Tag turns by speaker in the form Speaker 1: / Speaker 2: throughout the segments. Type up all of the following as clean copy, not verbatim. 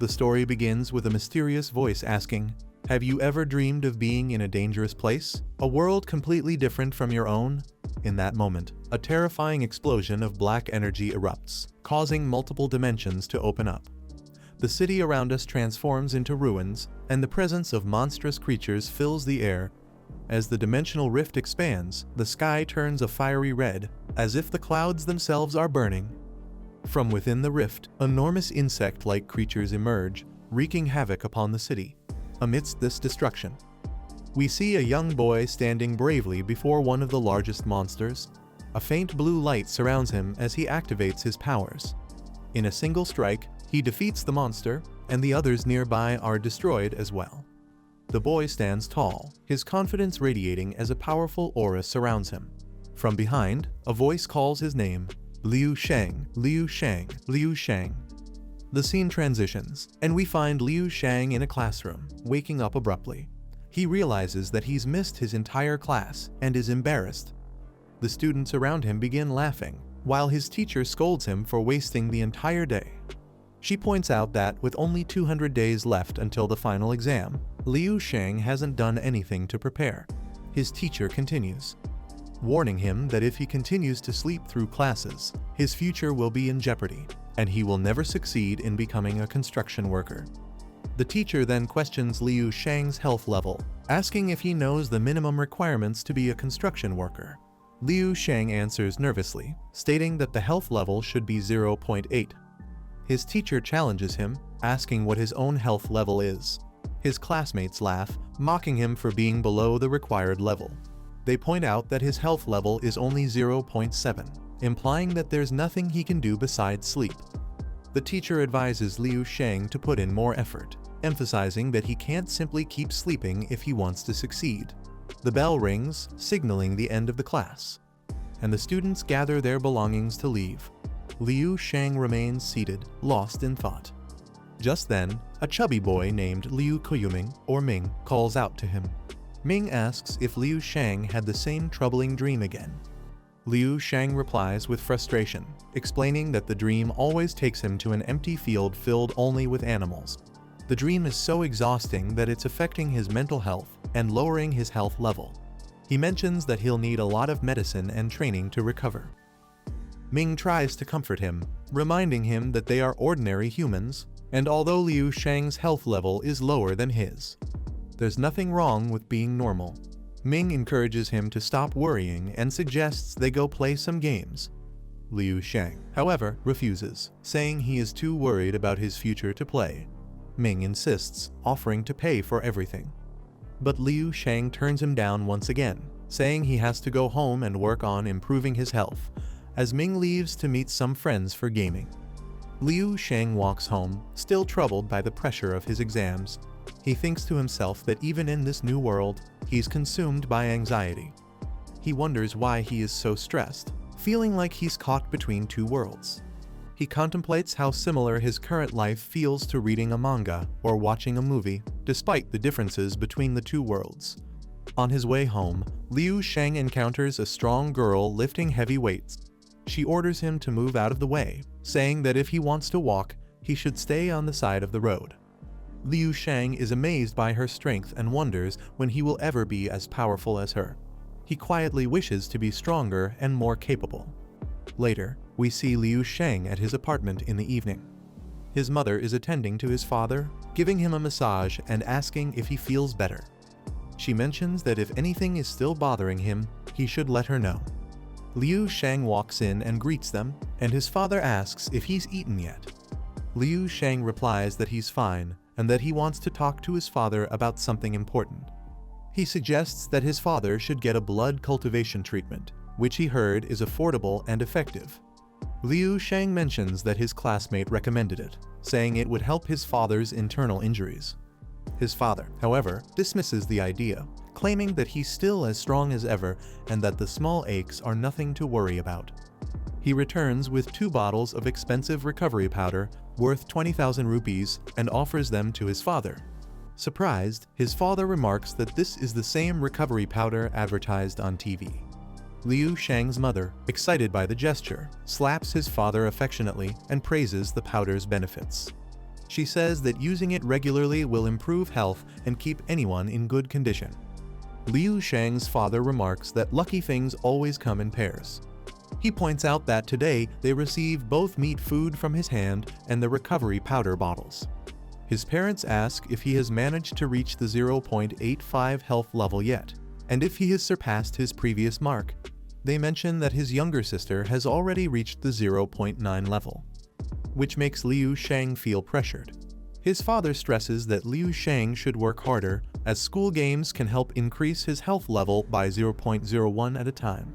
Speaker 1: The story begins with a mysterious voice asking, "Have you ever dreamed of being in a dangerous place? A world completely different from your own?" In that moment, a terrifying explosion of black energy erupts, causing multiple dimensions to open up. The city around us transforms into ruins, and the presence of monstrous creatures fills the air. As the dimensional rift expands, the sky turns a fiery red, as if the clouds themselves are burning. From within the rift, enormous insect-like creatures emerge, wreaking havoc upon the city. Amidst this destruction, we see a young boy standing bravely before one of the largest monsters. A faint blue light surrounds him as he activates his powers. In a single strike, he defeats the monster, and the others nearby are destroyed as well. The boy stands tall, his confidence radiating as a powerful aura surrounds him. From behind, a voice calls his name, Liu Shang, Liu Shang, Liu Shang. The scene transitions, and we find Liu Shang in a classroom, waking up abruptly. He realizes that he's missed his entire class and is embarrassed. The students around him begin laughing, while his teacher scolds him for wasting the entire day. She points out that with only 200 days left until the final exam, Liu Shang hasn't done anything to prepare. His teacher continues, warning him that if he continues to sleep through classes, his future will be in jeopardy, and he will never succeed in becoming a construction worker. The teacher then questions Liu Shang's health level, asking if he knows the minimum requirements to be a construction worker. Liu Shang answers nervously, stating that the health level should be 0.8. His teacher challenges him, asking what his own health level is. His classmates laugh, mocking him for being below the required level. They point out that his health level is only 0.7, implying that there's nothing he can do besides sleep. The teacher advises Liu Shang to put in more effort, emphasizing that he can't simply keep sleeping if he wants to succeed. The bell rings, signaling the end of the class, and the students gather their belongings to leave. Liu Shang remains seated, lost in thought. Just then, a chubby boy named Liu Koyuming, or Ming, calls out to him. Ming asks if Liu Shang had the same troubling dream again. Liu Shang replies with frustration, explaining that the dream always takes him to an empty field filled only with animals. The dream is so exhausting that it's affecting his mental health and lowering his health level. He mentions that he'll need a lot of medicine and training to recover. Ming tries to comfort him, reminding him that they are ordinary humans, and although Liu Shang's health level is lower than his, there's nothing wrong with being normal. Ming encourages him to stop worrying and suggests they go play some games. Liu Shang, however, refuses, saying he is too worried about his future to play. Ming insists, offering to pay for everything. But Liu Shang turns him down once again, saying he has to go home and work on improving his health, as Ming leaves to meet some friends for gaming. Liu Shang walks home, still troubled by the pressure of his exams. He thinks to himself that even in this new world, he's consumed by anxiety. He wonders why he is so stressed, feeling like he's caught between two worlds. He contemplates how similar his current life feels to reading a manga or watching a movie, despite the differences between the two worlds. On his way home, Liu Shang encounters a strong girl lifting heavy weights. She orders him to move out of the way, saying that if he wants to walk, he should stay on the side of the road. Liu Shang is amazed by her strength and wonders when he will ever be as powerful as her. He quietly wishes to be stronger and more capable. Later, we see Liu Shang at his apartment in the evening. His mother is attending to his father, giving him a massage and asking if he feels better. She mentions that if anything is still bothering him, he should let her know. Liu Shang walks in and greets them, and his father asks if he's eaten yet. Liu Shang replies that he's fine, and that he wants to talk to his father about something important. He suggests that his father should get a blood cultivation treatment, which he heard is affordable and effective. Liu Shang mentions that his classmate recommended it, saying it would help his father's internal injuries. His father, however, dismisses the idea, claiming that he's still as strong as ever and that the small aches are nothing to worry about. He returns with 2 bottles of expensive recovery powder worth 20,000 rupees and offers them to his father. Surprised, his father remarks that this is the same recovery powder advertised on TV. Liu Shang's mother, excited by the gesture, slaps his father affectionately and praises the powder's benefits. She says that using it regularly will improve health and keep anyone in good condition. Liu Shang's father remarks that lucky things always come in pairs. He points out that today they receive both meat food from his hand and the recovery powder bottles. His parents ask if he has managed to reach the 0.85 health level yet, and if he has surpassed his previous mark. They mention that his younger sister has already reached the 0.9 level, which makes Liu Shang feel pressured. His father stresses that Liu Shang should work harder, as school games can help increase his health level by 0.01 at a time.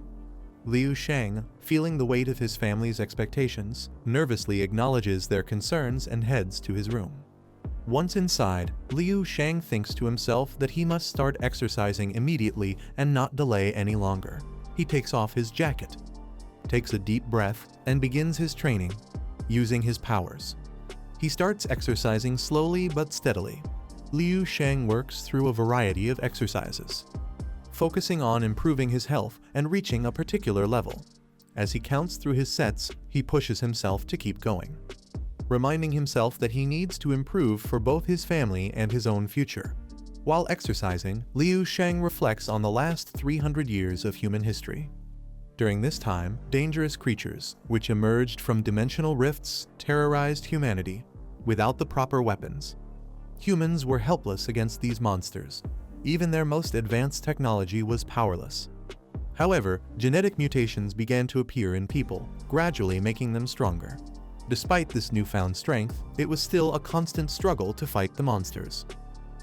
Speaker 1: Liu Shang, feeling the weight of his family's expectations, nervously acknowledges their concerns and heads to his room. Once inside, Liu Shang thinks to himself that he must start exercising immediately and not delay any longer. He takes off his jacket, takes a deep breath, and begins his training, using his powers. He starts exercising slowly but steadily. Liu Shang works through a variety of exercises, focusing on improving his health and reaching a particular level. As he counts through his sets, he pushes himself to keep going, reminding himself that he needs to improve for both his family and his own future. While exercising, Liu Shang reflects on the last 300 years of human history. During this time, dangerous creatures, which emerged from dimensional rifts, terrorized humanity without the proper weapons. Humans were helpless against these monsters. Even their most advanced technology was powerless. However, genetic mutations began to appear in people, gradually making them stronger. Despite this newfound strength, it was still a constant struggle to fight the monsters.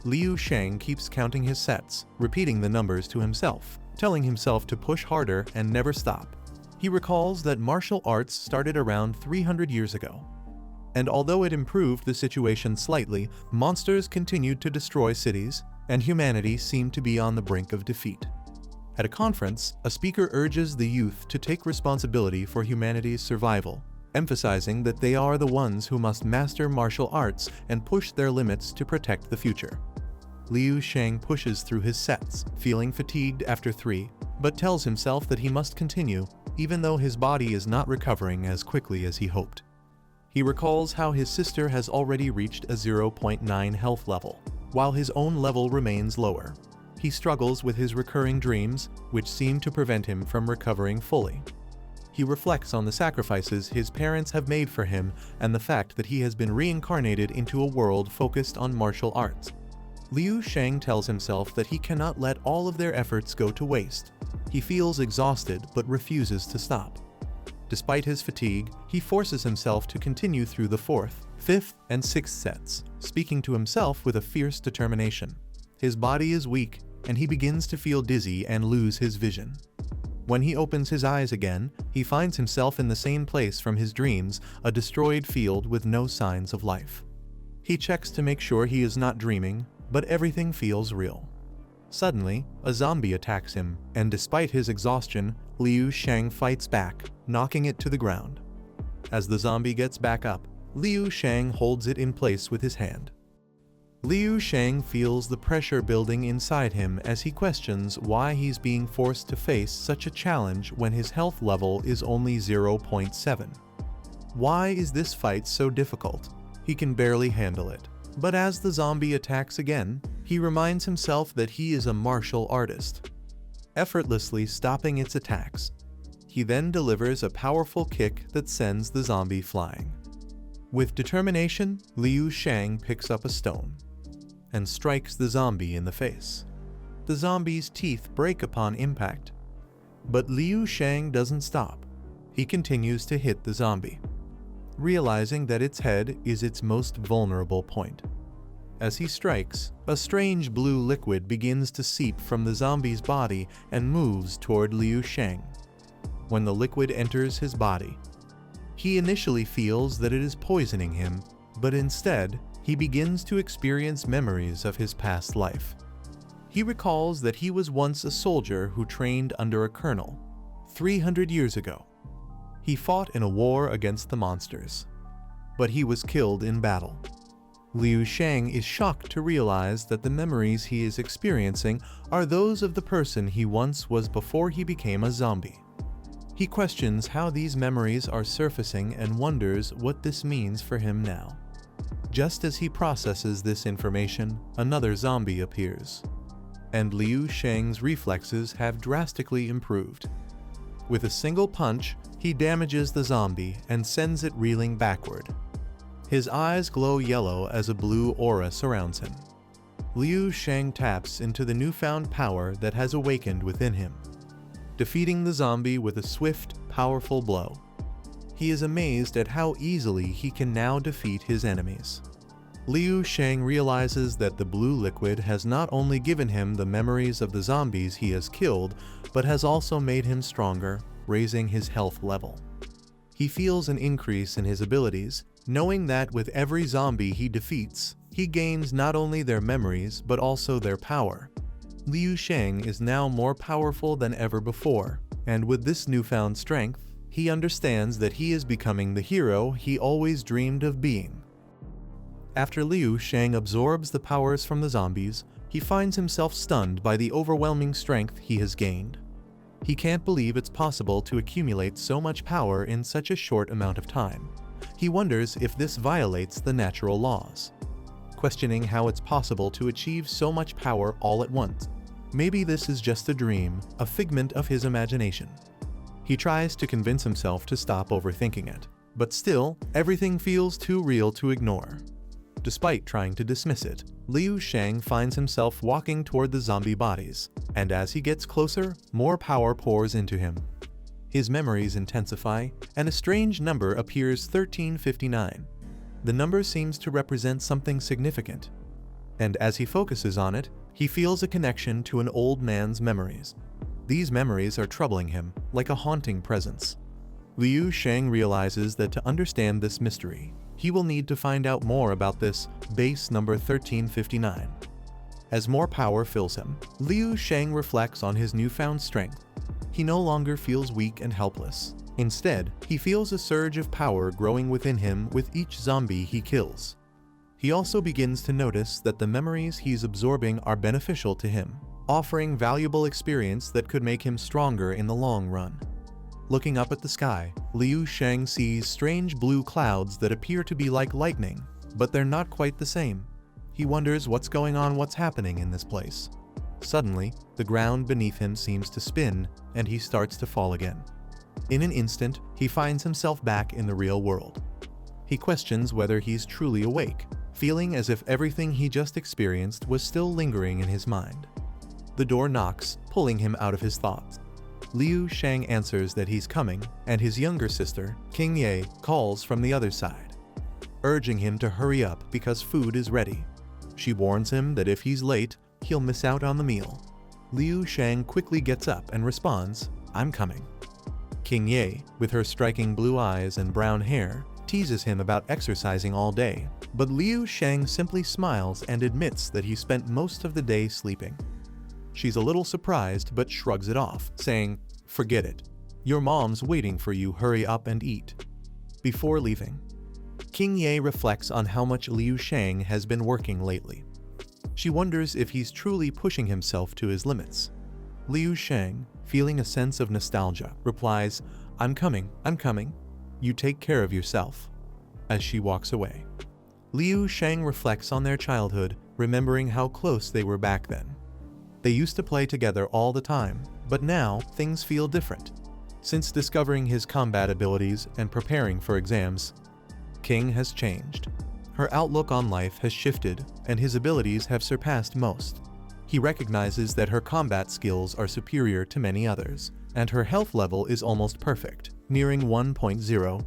Speaker 1: Liu Shang keeps counting his sets, repeating the numbers to himself, telling himself to push harder and never stop. He recalls that martial arts started around 300 years ago. And although it improved the situation slightly, monsters continued to destroy cities, and humanity seemed to be on the brink of defeat. At a conference, a speaker urges the youth to take responsibility for humanity's survival, emphasizing that they are the ones who must master martial arts and push their limits to protect the future. Liu Shang pushes through his sets, feeling fatigued after 3, but tells himself that he must continue, even though his body is not recovering as quickly as he hoped. He recalls how his sister has already reached a 0.9 health level, while his own level remains lower. He struggles with his recurring dreams, which seem to prevent him from recovering fully. He reflects on the sacrifices his parents have made for him and the fact that he has been reincarnated into a world focused on martial arts. Liu Shang tells himself that he cannot let all of their efforts go to waste. He feels exhausted but refuses to stop. Despite his fatigue, he forces himself to continue through the 4th, 5th, and 6th sets, speaking to himself with a fierce determination. His body is weak, and he begins to feel dizzy and lose his vision. When he opens his eyes again, he finds himself in the same place from his dreams, a destroyed field with no signs of life. He checks to make sure he is not dreaming, but everything feels real. Suddenly, a zombie attacks him, and despite his exhaustion, Liu Shang fights back, knocking it to the ground. As the zombie gets back up, Liu Shang holds it in place with his hand. Liu Shang feels the pressure building inside him as he questions why he's being forced to face such a challenge when his health level is only 0.7. Why is this fight so difficult? He can barely handle it. But as the zombie attacks again, he reminds himself that he is a martial artist, effortlessly stopping its attacks. He then delivers a powerful kick that sends the zombie flying. With determination, Liu Shang picks up a stone and strikes the zombie in the face. The zombie's teeth break upon impact. But Liu Shang doesn't stop. He continues to hit the zombie, realizing that its head is its most vulnerable point. As he strikes, a strange blue liquid begins to seep from the zombie's body and moves toward Liu Shang. When the liquid enters his body, he initially feels that it is poisoning him, but instead, he begins to experience memories of his past life. He recalls that he was once a soldier who trained under a colonel 300 years ago. He fought in a war against the monsters, but he was killed in battle. Liu Shang is shocked to realize that the memories he is experiencing are those of the person he once was before he became a zombie. He questions how these memories are surfacing and wonders what this means for him now. Just as he processes this information, another zombie appears, and Liu Shang's reflexes have drastically improved. With a single punch, he damages the zombie and sends it reeling backward. His eyes glow yellow as a blue aura surrounds him. Liu Shang taps into the newfound power that has awakened within him, defeating the zombie with a swift, powerful blow. He is amazed at how easily he can now defeat his enemies. Liu Shang realizes that the blue liquid has not only given him the memories of the zombies he has killed, but has also made him stronger, raising his health level. He feels an increase in his abilities, knowing that with every zombie he defeats, he gains not only their memories but also their power. Liu Shang is now more powerful than ever before, and with this newfound strength, he understands that he is becoming the hero he always dreamed of being. After Liu Shang absorbs the powers from the zombies, he finds himself stunned by the overwhelming strength he has gained. He can't believe it's possible to accumulate so much power in such a short amount of time. He wonders if this violates the natural laws, questioning how it's possible to achieve so much power all at once. Maybe this is just a dream, a figment of his imagination. He tries to convince himself to stop overthinking it, but still, everything feels too real to ignore. Despite trying to dismiss it, Liu Shang finds himself walking toward the zombie bodies, and as he gets closer, more power pours into him. His memories intensify, and a strange number appears: 1359. The number seems to represent something significant, and as he focuses on it, he feels a connection to an old man's memories. These memories are troubling him, like a haunting presence. Liu Shang realizes that to understand this mystery, he will need to find out more about this base number 1359. As more power fills him, Liu Shang reflects on his newfound strength. He no longer feels weak and helpless. Instead, he feels a surge of power growing within him with each zombie he kills. He also begins to notice that the memories he's absorbing are beneficial to him, offering valuable experience that could make him stronger in the long run. Looking up at the sky, Liu Shang sees strange blue clouds that appear to be like lightning, but they're not quite the same. He wonders what's going on, what's happening in this place. Suddenly, the ground beneath him seems to spin, and he starts to fall again. In an instant, he finds himself back in the real world. He questions whether he's truly awake, feeling as if everything he just experienced was still lingering in his mind. The door knocks, pulling him out of his thoughts. Liu Shang answers that he's coming, and his younger sister, King Ye, calls from the other side, urging him to hurry up because food is ready. She warns him that if he's late, he'll miss out on the meal. Liu Shang quickly gets up and responds, "I'm coming." King Ye, with her striking blue eyes and brown hair, teases him about exercising all day, but Liu Shang simply smiles and admits that he spent most of the day sleeping. She's a little surprised but shrugs it off, saying, "Forget it. Your mom's waiting for you, hurry up and eat." Before leaving, King Ye reflects on how much Liu Shang has been working lately. She wonders if he's truly pushing himself to his limits. Liu Shang, feeling a sense of nostalgia, replies, I'm coming. You take care of yourself," as she walks away. Liu Shang reflects on their childhood, remembering how close they were back then. They used to play together all the time, but now things feel different. Since discovering his combat abilities and preparing for exams, King has changed. Her outlook on life has shifted, and his abilities have surpassed most. He recognizes that her combat skills are superior to many others, and her health level is almost perfect, nearing 1.0.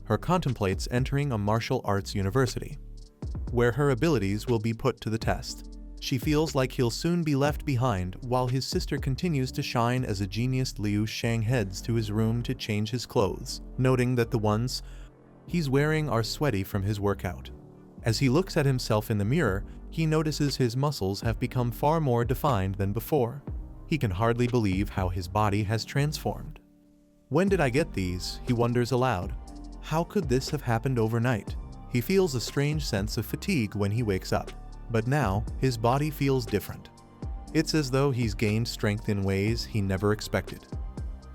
Speaker 1: Her contemplates entering a martial arts university, where her abilities will be put to the test. She feels like he'll soon be left behind while his sister continues to shine as a genius. Liu Shang heads to his room to change his clothes, noting that the ones he's wearing are sweaty from his workout. As he looks at himself in the mirror, he notices his muscles have become far more defined than before. He can hardly believe how his body has transformed. When did I get these? He wonders aloud. How could this have happened overnight? He feels a strange sense of fatigue when he wakes up. But now, his body feels different. It's as though he's gained strength in ways he never expected.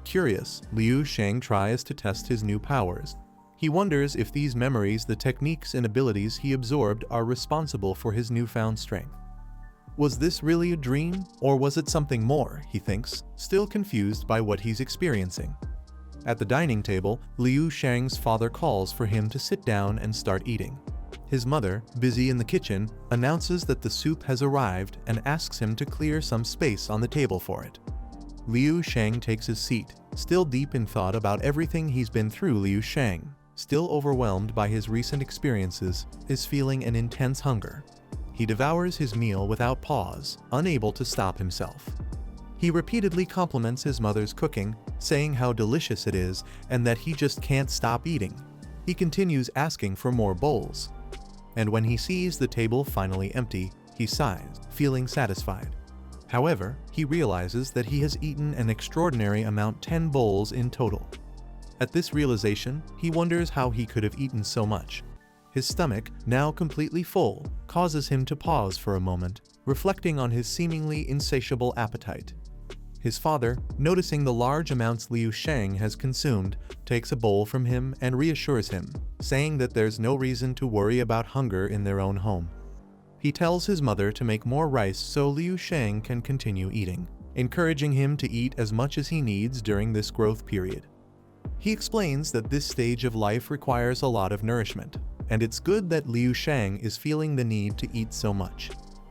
Speaker 1: Curious, Liu Shang tries to test his new powers. He wonders if these memories, the techniques and abilities he absorbed, are responsible for his newfound strength. Was this really a dream, or was it something more, he thinks, still confused by what he's experiencing. At the dining table, Liu Shang's father calls for him to sit down and start eating. His mother, busy in the kitchen, announces that the soup has arrived and asks him to clear some space on the table for it. Liu Shang takes his seat, still deep in thought about everything he's been through. Liu Shang, still overwhelmed by his recent experiences, is feeling an intense hunger. He devours his meal without pause, unable to stop himself. He repeatedly compliments his mother's cooking, saying how delicious it is and that he just can't stop eating. He continues asking for more bowls. And when he sees the table finally empty, he sighs, feeling satisfied. However, he realizes that he has eaten an extraordinary amount, 10 bowls in total. At this realization, he wonders how he could have eaten so much. His stomach, now completely full, causes him to pause for a moment, reflecting on his seemingly insatiable appetite. His father, noticing the large amounts Liu Shang has consumed, takes a bowl from him and reassures him, saying that there's no reason to worry about hunger in their own home. He tells his mother to make more rice so Liu Shang can continue eating, encouraging him to eat as much as he needs during this growth period. He explains that this stage of life requires a lot of nourishment, and it's good that Liu Shang is feeling the need to eat so much,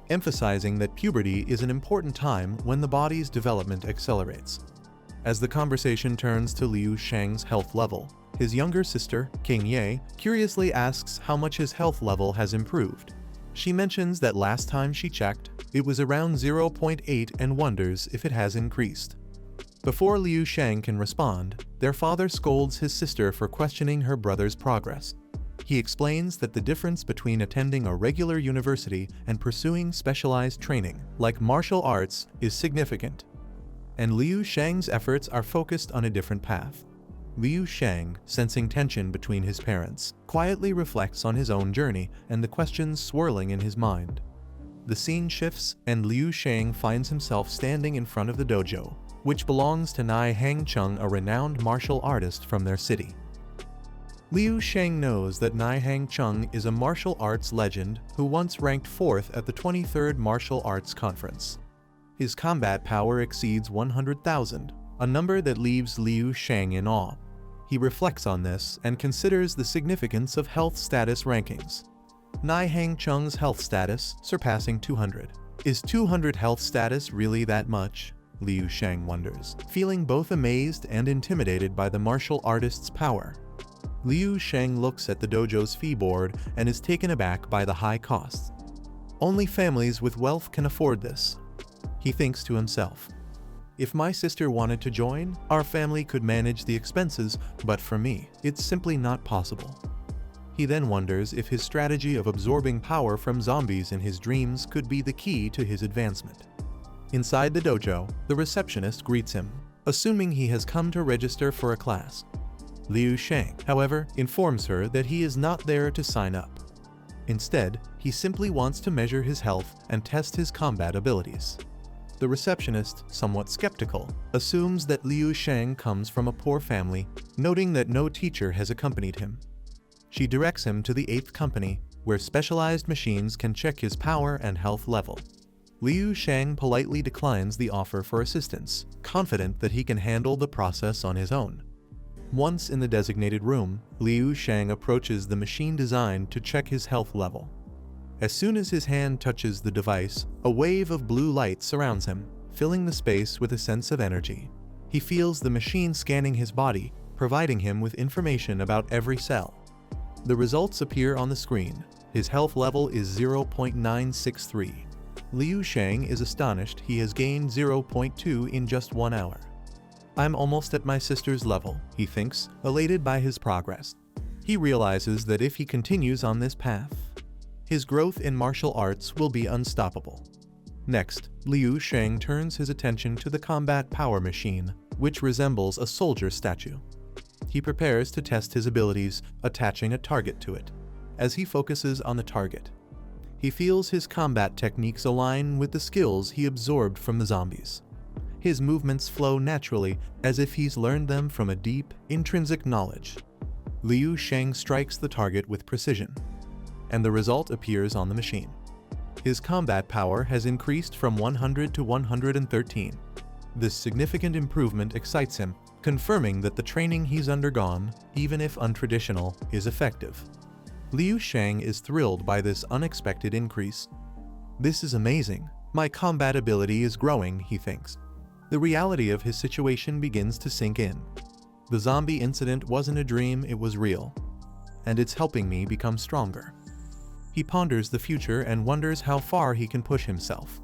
Speaker 1: emphasizing that puberty is an important time when the body's development accelerates. As the conversation turns to Liu Shang's health level, his younger sister, King Ye, curiously asks how much his health level has improved. She mentions that last time she checked, it was around 0.8 and wonders if it has increased. Before Liu Shang can respond, their father scolds his sister for questioning her brother's progress. He explains that the difference between attending a regular university and pursuing specialized training, like martial arts, is significant. And Liu Shang's efforts are focused on a different path. Liu Shang, sensing tension between his parents, quietly reflects on his own journey and the questions swirling in his mind. The scene shifts and Liu Shang finds himself standing in front of the dojo, which belongs to Nai Hangcheng, a renowned martial artist from their city. Liu Shang knows that Nai Hangcheng is a martial arts legend who once ranked 4th at the 23rd Martial Arts Conference. His combat power exceeds 100,000, a number that leaves Liu Shang in awe. He reflects on this and considers the significance of health status rankings. Nai Hangcheng's health status surpassing 200. Is 200 health status really that much? Liu Shang wonders, feeling both amazed and intimidated by the martial artist's power. Liu Shang looks at the dojo's fee board and is taken aback by the high costs. Only families with wealth can afford this. He thinks to himself, if my sister wanted to join, our family could manage the expenses, but for me, it's simply not possible. He then wonders if his strategy of absorbing power from zombies in his dreams could be the key to his advancement. Inside the dojo, the receptionist greets him, assuming he has come to register for a class. Liu Shang, however, informs her that he is not there to sign up. Instead, he simply wants to measure his health and test his combat abilities. The receptionist, somewhat skeptical, assumes that Liu Shang comes from a poor family, noting that no teacher has accompanied him. She directs him to the 8th company, where specialized machines can check his power and health level. Liu Shang politely declines the offer for assistance, confident that he can handle the process on his own. Once in the designated room, Liu Shang approaches the machine designed to check his health level. As soon as his hand touches the device, a wave of blue light surrounds him, filling the space with a sense of energy. He feels the machine scanning his body, providing him with information about every cell. The results appear on the screen. His health level is 0.963. Liu Shang is astonished he has gained 0.2 in just 1 hour. I'm almost at my sister's level, he thinks, elated by his progress. He realizes that if he continues on this path, his growth in martial arts will be unstoppable. Next, Liu Shang turns his attention to the combat power machine, which resembles a soldier statue. He prepares to test his abilities, attaching a target to it. As he focuses on the target, he feels his combat techniques align with the skills he absorbed from the zombies. His movements flow naturally, as if he's learned them from a deep, intrinsic knowledge. Liu Sheng strikes the target with precision, and the result appears on the machine. His combat power has increased from 100 to 113. This significant improvement excites him, confirming that the training he's undergone, even if untraditional, is effective. Liu Sheng is thrilled by this unexpected increase. This is amazing. My combat ability is growing, he thinks. The reality of his situation begins to sink in. The zombie incident wasn't a dream, it was real. And it's helping me become stronger. He ponders the future and wonders how far he can push himself.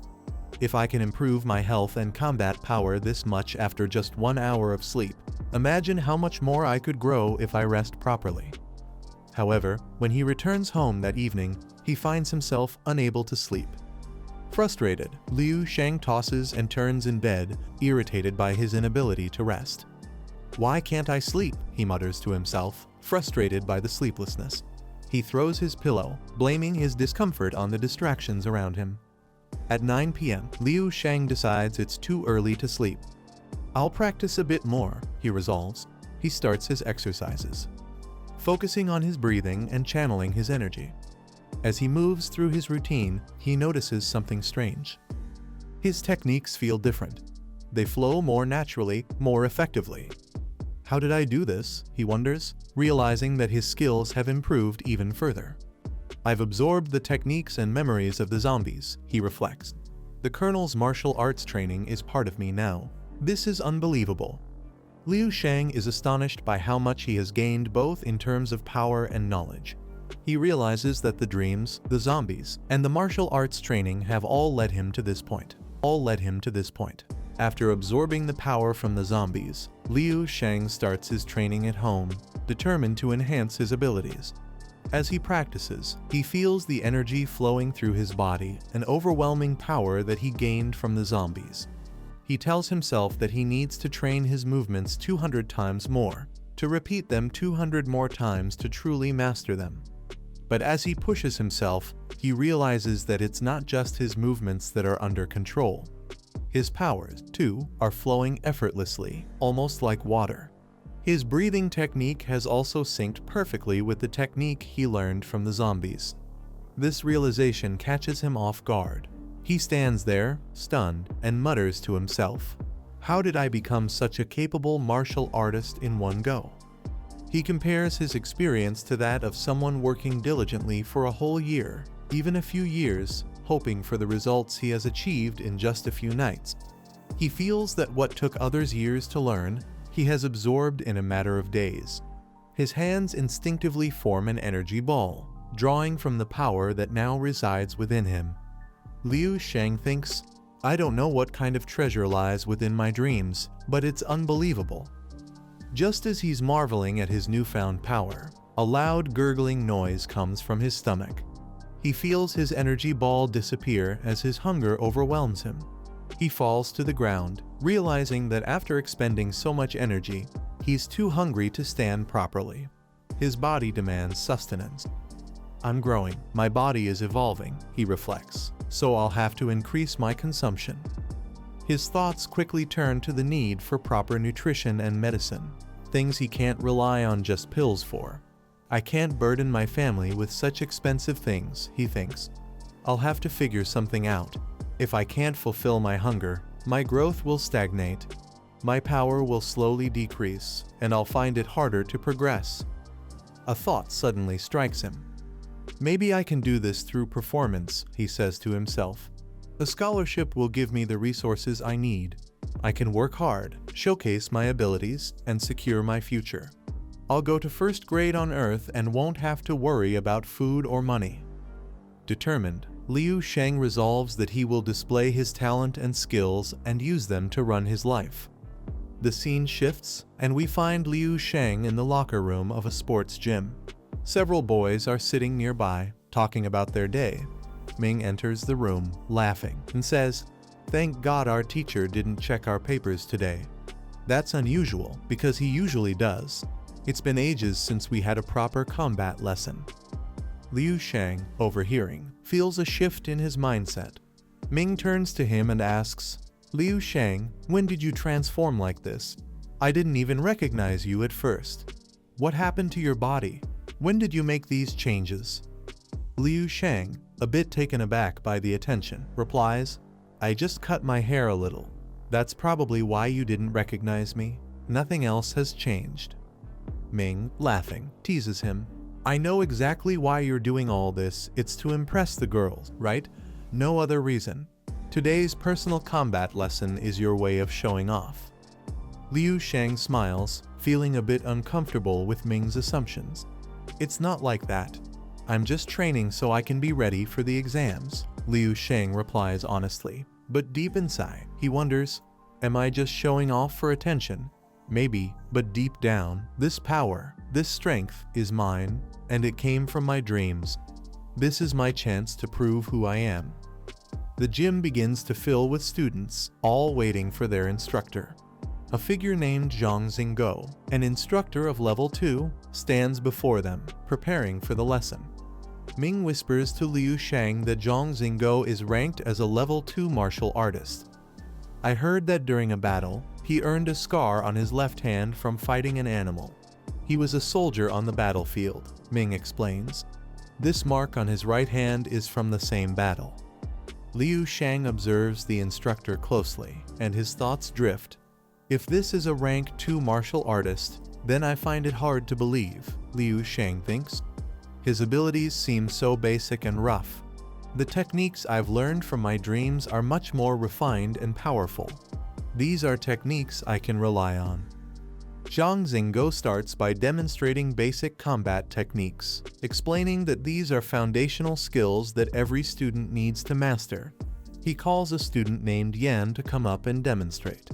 Speaker 1: If I can improve my health and combat power this much after just 1 hour of sleep, imagine how much more I could grow if I rest properly. However, when he returns home that evening, he finds himself unable to sleep. Frustrated, Liu Sheng tosses and turns in bed, irritated by his inability to rest. "Why can't I sleep?" he mutters to himself, frustrated by the sleeplessness. He throws his pillow, blaming his discomfort on the distractions around him. At 9 p.m., Liu Sheng decides it's too early to sleep. "I'll practice a bit more," he resolves. He starts his exercises, focusing on his breathing and channeling his energy. As he moves through his routine, he notices something strange. His techniques feel different. They flow more naturally, more effectively. How did I do this? He wonders, realizing that his skills have improved even further. I've absorbed the techniques and memories of the zombies, he reflects. The Colonel's martial arts training is part of me now. This is unbelievable. Liu Sheng is astonished by how much he has gained both in terms of power and knowledge. He realizes that the dreams, the zombies, and the martial arts training have all led him to this point. After absorbing the power from the zombies, Liu Sheng starts his training at home, determined to enhance his abilities. As he practices, he feels the energy flowing through his body, an overwhelming power that he gained from the zombies. He tells himself that he needs to train his movements 200 times more, to repeat them 200 more times to truly master them. But as he pushes himself, he realizes that it's not just his movements that are under control. His powers, too, are flowing effortlessly, almost like water. His breathing technique has also synced perfectly with the technique he learned from the zombies. This realization catches him off guard. He stands there, stunned, and mutters to himself, "How did I become such a capable martial artist in one go?" He compares his experience to that of someone working diligently for a whole year, even a few years, hoping for the results he has achieved in just a few nights. He feels that what took others years to learn, he has absorbed in a matter of days. His hands instinctively form an energy ball, drawing from the power that now resides within him. Liu Sheng thinks, "I don't know what kind of treasure lies within my dreams, but it's unbelievable." Just as he's marveling at his newfound power, a loud gurgling noise comes from his stomach. He feels his energy ball disappear as his hunger overwhelms him. He falls to the ground, realizing that after expending so much energy, he's too hungry to stand properly. His body demands sustenance. "I'm growing, my body is evolving," he reflects, "so I'll have to increase my consumption." His thoughts quickly turn to the need for proper nutrition and medicine, things he can't rely on just pills for. "I can't burden my family with such expensive things," he thinks. "I'll have to figure something out. If I can't fulfill my hunger, my growth will stagnate. My power will slowly decrease, and I'll find it harder to progress." A thought suddenly strikes him. "Maybe I can do this through performance," he says to himself. "A scholarship will give me the resources I need. I can work hard, showcase my abilities, and secure my future. I'll go to first grade on Earth and won't have to worry about food or money." Determined, Liu Sheng resolves that he will display his talent and skills and use them to run his life. The scene shifts, and we find Liu Sheng in the locker room of a sports gym. Several boys are sitting nearby, talking about their day. Ming enters the room, laughing, and says, "Thank God our teacher didn't check our papers today. That's unusual, because he usually does. It's been ages since we had a proper combat lesson." Liu Sheng, overhearing, feels a shift in his mindset. Ming turns to him and asks, "Liu Sheng, when did you transform like this? I didn't even recognize you at first." What happened to your body? When did you make these changes? Liu Shang, a bit taken aback by the attention, replies, I just cut my hair a little. That's probably why you didn't recognize me. Nothing else has changed. Ming, laughing, teases him. I know exactly why you're doing all this. It's to impress the girls, right? No other reason. Today's personal combat lesson is your way of showing off. Liu Shang smiles, feeling a bit uncomfortable with Ming's assumptions. It's not like that. I'm just training so I can be ready for the exams, Liu Shang replies honestly. But deep inside, he wonders, am I just showing off for attention? Maybe, but deep down, this power, this strength is mine, and it came from my dreams. This is my chance to prove who I am. The gym begins to fill with students, all waiting for their instructor. A figure named Zhang Xingguo, an instructor of level 2, stands before them, preparing for the lesson. Ming whispers to Liu Shang that Zhang Xingguo is ranked as a level 2 martial artist. I heard that during a battle, he earned a scar on his left hand from fighting an animal. He was a soldier on the battlefield, Ming explains. This mark on his right hand is from the same battle. Liu Shang observes the instructor closely, and his thoughts drift. If this is a rank 2 martial artist, then I find it hard to believe, Liu Shang thinks. His abilities seem so basic and rough. The techniques I've learned from my dreams are much more refined and powerful. These are techniques I can rely on. Zhang Xingguo starts by demonstrating basic combat techniques, explaining that these are foundational skills that every student needs to master. He calls a student named Yan to come up and demonstrate.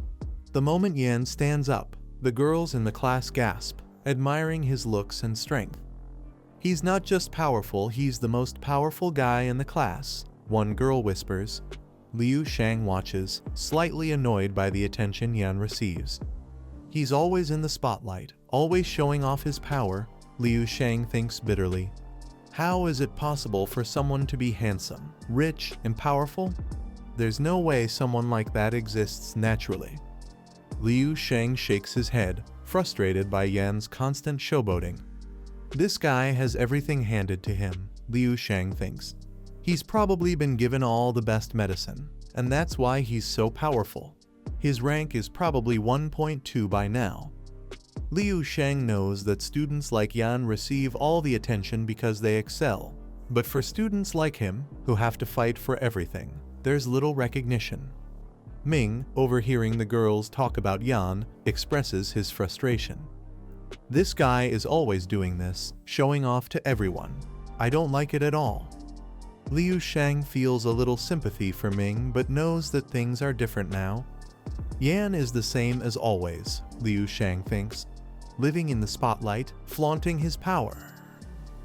Speaker 1: The moment Yan stands up, the girls in the class gasp, admiring his looks and strength. He's not just powerful, he's the most powerful guy in the class, one girl whispers. Liu Shang watches, slightly annoyed by the attention Yan receives. He's always in the spotlight, always showing off his power, Liu Shang thinks bitterly. How is it possible for someone to be handsome, rich, and powerful? There's no way someone like that exists naturally. Liu Shang shakes his head, frustrated by Yan's constant showboating. This guy has everything handed to him, Liu Shang thinks. He's probably been given all the best medicine, and that's why he's so powerful. His rank is probably 1.2 by now. Liu Shang knows that students like Yan receive all the attention because they excel, but for students like him, who have to fight for everything, there's little recognition. Ming, overhearing the girls talk about Yan, expresses his frustration. This guy is always doing this, showing off to everyone. I don't like it at all. Liu Shang feels a little sympathy for Ming but knows that things are different now. Yan is the same as always, Liu Shang thinks, living in the spotlight, flaunting his power.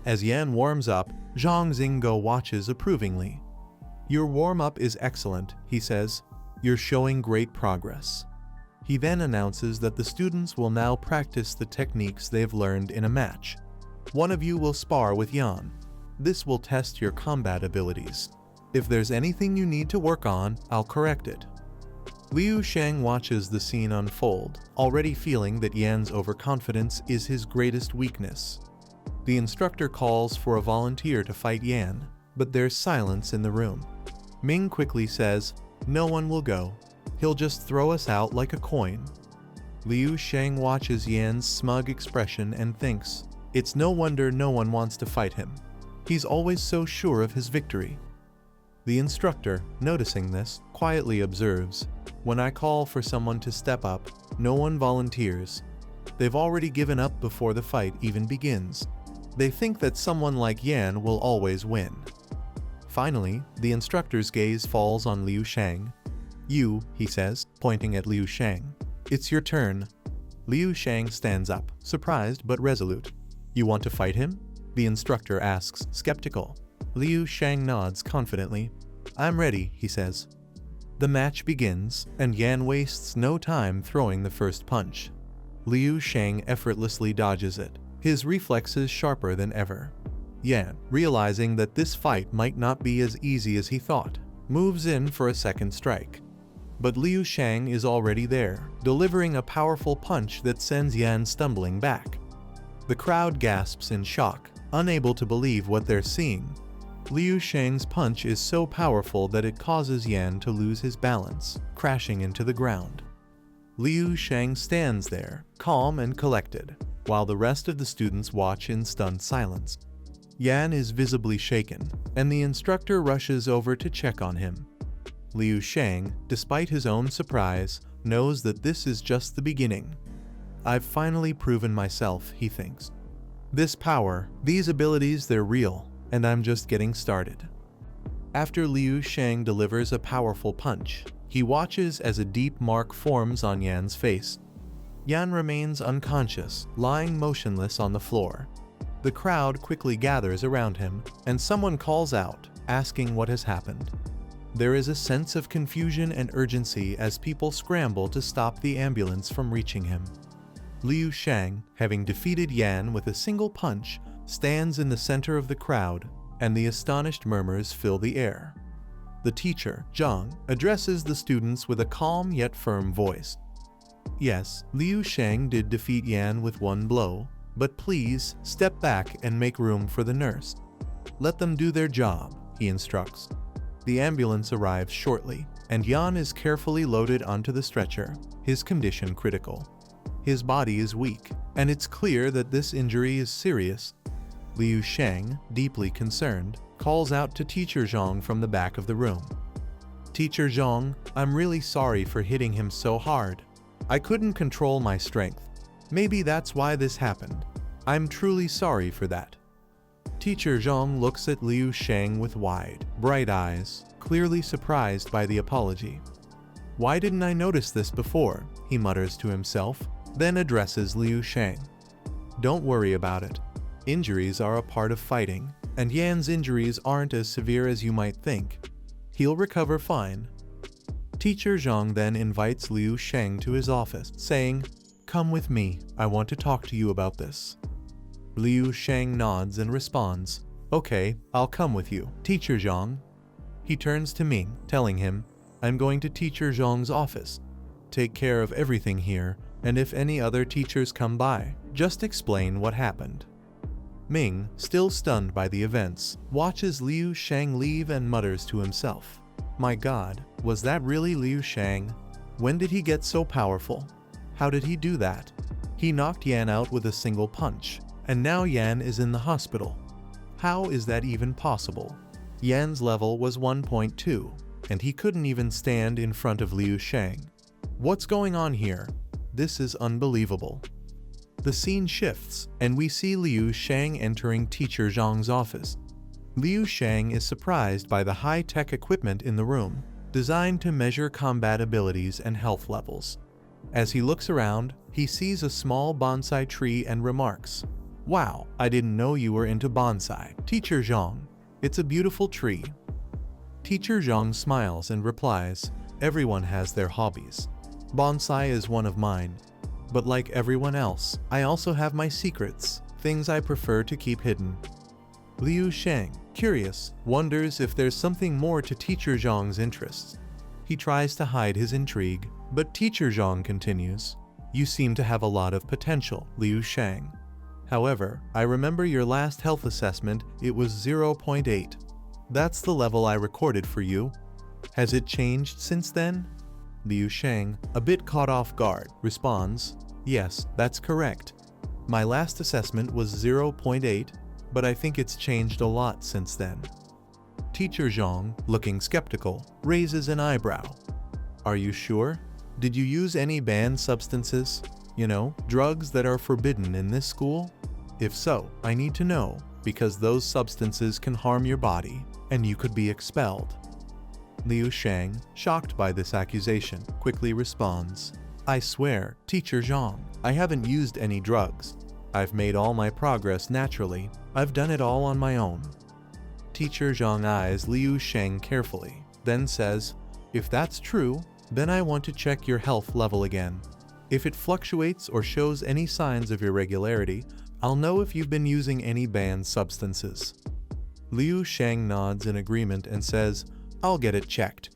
Speaker 1: As Yan warms up, Zhang Xingguo watches approvingly. Your warm-up is excellent, he says. You're showing great progress. He then announces that the students will now practice the techniques they've learned in a match. One of you will spar with Yan. This will test your combat abilities. If there's anything you need to work on, I'll correct it. Liu Shang watches the scene unfold, already feeling that Yan's overconfidence is his greatest weakness. The instructor calls for a volunteer to fight Yan, but there's silence in the room. Ming quickly says, "No one will go. He'll just throw us out like a coin." Liu Shang watches Yan's smug expression and thinks, it's no wonder no one wants to fight him. He's always so sure of his victory. The instructor, noticing this, quietly observes, when I call for someone to step up, no one volunteers. They've already given up before the fight even begins. They think that someone like Yan will always win. Finally, the instructor's gaze falls on Liu Shang. You, he says, pointing at Liu Shang. It's your turn. Liu Shang stands up, surprised but resolute. You want to fight him? The instructor asks, skeptical. Liu Shang nods confidently. I'm ready, he says. The match begins, and Yan wastes no time throwing the first punch. Liu Shang effortlessly dodges it, his reflexes sharper than ever. Yan, realizing that this fight might not be as easy as he thought, moves in for a second strike. But Liu Shang is already there, delivering a powerful punch that sends Yan stumbling back. The crowd gasps in shock, unable to believe what they're seeing. Liu Shang's punch is so powerful that it causes Yan to lose his balance, crashing into the ground. Liu Shang stands there, calm and collected, while the rest of the students watch in stunned silence. Yan is visibly shaken, and the instructor rushes over to check on him. Liu Shang, despite his own surprise, knows that this is just the beginning. I've finally proven myself, he thinks. This power, these abilities, they're real, and I'm just getting started. After Liu Shang delivers a powerful punch, he watches as a deep mark forms on Yan's face. Yan remains unconscious, lying motionless on the floor. The crowd quickly gathers around him, and someone calls out, asking what has happened. There is a sense of confusion and urgency as people scramble to stop the ambulance from reaching him. Liu Shang, having defeated Yan with a single punch, stands in the center of the crowd, and the astonished murmurs fill the air. The teacher, Zhang, addresses the students with a calm yet firm voice. Yes, Liu Shang did defeat Yan with one blow, but please step back and make room for the nurse. Let them do their job, he instructs. The ambulance arrives shortly, and Yan is carefully loaded onto the stretcher, his condition critical. His body is weak, and it's clear that this injury is serious. Liu Shang, deeply concerned, calls out to Teacher Zhang from the back of the room. Teacher Zhang, I'm really sorry for hitting him so hard. I couldn't control my strength. Maybe that's why this happened. I'm truly sorry for that. Teacher Zhang looks at Liu Shang with wide, bright eyes, clearly surprised by the apology. Why didn't I notice this before? He mutters to himself, then addresses Liu Shang. Don't worry about it. Injuries are a part of fighting, and Yan's injuries aren't as severe as you might think. He'll recover fine. Teacher Zhang then invites Liu Shang to his office, saying, "Come with me, I want to talk to you about this." Liu Shang nods and responds, "Okay, I'll come with you, Teacher Zhang." He turns to Ming, telling him, "I'm going to Teacher Zhang's office. Take care of everything here, and if any other teachers come by, just explain what happened." Ming, still stunned by the events, watches Liu Shang leave and mutters to himself, "My God, was that really Liu Shang? When did he get so powerful? How did he do that? He knocked Yan out with a single punch, and now Yan is in the hospital. How is that even possible? Yan's level was 1.2, and he couldn't even stand in front of Liu Shang. What's going on here? This is unbelievable." The scene shifts, and we see Liu Shang entering Teacher Zhang's office. Liu Shang is surprised by the high-tech equipment in the room, designed to measure combat abilities and health levels. As he looks around, he sees a small bonsai tree and remarks, "Wow, I didn't know you were into bonsai, Teacher Zhang. It's a beautiful tree." Teacher Zhang smiles and replies, "Everyone has their hobbies. Bonsai is one of mine. But like everyone else, I also have my secrets, things I prefer to keep hidden." Liu Shang, curious, wonders if there's something more to Teacher Zhang's interests. He tries to hide his intrigue, but Teacher Zhang continues, "You seem to have a lot of potential, Liu Shang. However, I remember your last health assessment, it was 0.8. That's the level I recorded for you. Has it changed since then?" Liu Shang, a bit caught off guard, responds, "Yes, that's correct. My last assessment was 0.8, but I think it's changed a lot since then." Teacher Zhang, looking skeptical, raises an eyebrow. "Are you sure? Did you use any banned substances? You know, drugs that are forbidden in this school? If so, I need to know, because those substances can harm your body, and you could be expelled." Liu Shang, shocked by this accusation, quickly responds, "I swear, Teacher Zhang, I haven't used any drugs. I've made all my progress naturally. I've done it all on my own." Teacher Zhang eyes Liu Shang carefully, then says, "If that's true, then I want to check your health level again. If it fluctuates or shows any signs of irregularity, I'll know if you've been using any banned substances." Liu Shang nods in agreement and says, "I'll get it checked.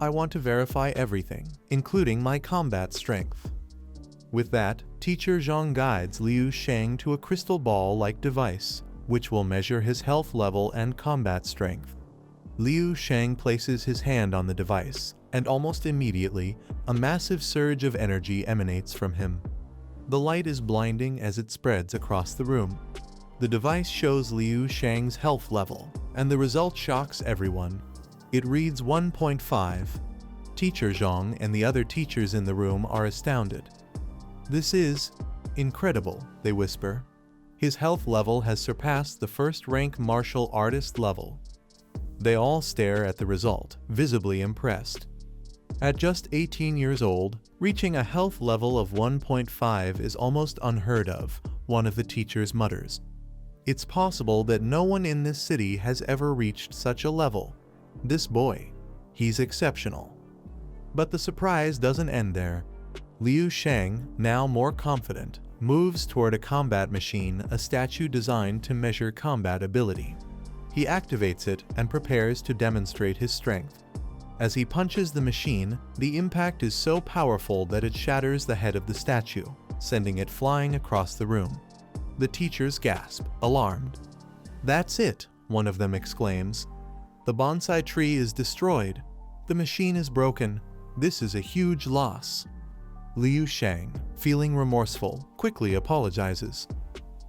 Speaker 1: I want to verify everything, including my combat strength." With that, Teacher Zhang guides Liu Shang to a crystal ball-like device, which will measure his health level and combat strength. Liu Shang places his hand on the device, and almost immediately, a massive surge of energy emanates from him. The light is blinding as it spreads across the room. The device shows Liu Shang's health level, and the result shocks everyone. It reads 1.5. Teacher Zhang and the other teachers in the room are astounded. "This is incredible," they whisper. His health level has surpassed the first-rank martial artist level. They all stare at the result, visibly impressed. At just 18 years old, reaching a health level of 1.5 is almost unheard of, one of the teachers mutters. It's possible that no one in this city has ever reached such a level. This boy, he's exceptional. But the surprise doesn't end there. Liu Shang, now more confident, moves toward a combat machine, a statue designed to measure combat ability. He activates it and prepares to demonstrate his strength. As he punches the machine, the impact is so powerful that it shatters the head of the statue, sending it flying across the room. The teachers gasp, alarmed. "That's it," one of them exclaims. "The bonsai tree is destroyed. The machine is broken. This is a huge loss." Liu Shang, feeling remorseful, quickly apologizes.